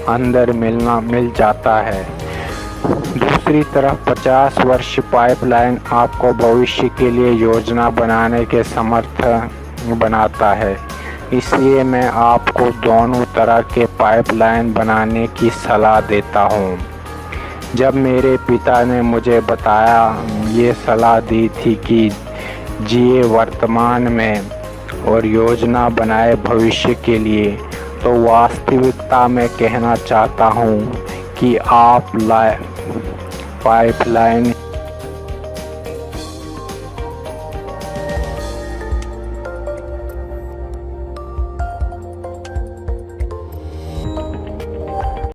अंदर मिल जाता है। दूसरी तरफ 50 वर्ष पाइपलाइन आपको भविष्य के लिए योजना बनाने के समर्थ बनाता है। इसलिए मैं आपको दोनों तरह के पाइपलाइन बनाने की सलाह देता हूँ। जब मेरे पिता ने मुझे ये सलाह दी थी कि जिए वर्तमान में और योजना बनाए भविष्य के लिए, तो वास्तविकता में कहना चाहता हूँ कि आप पाइपलाइन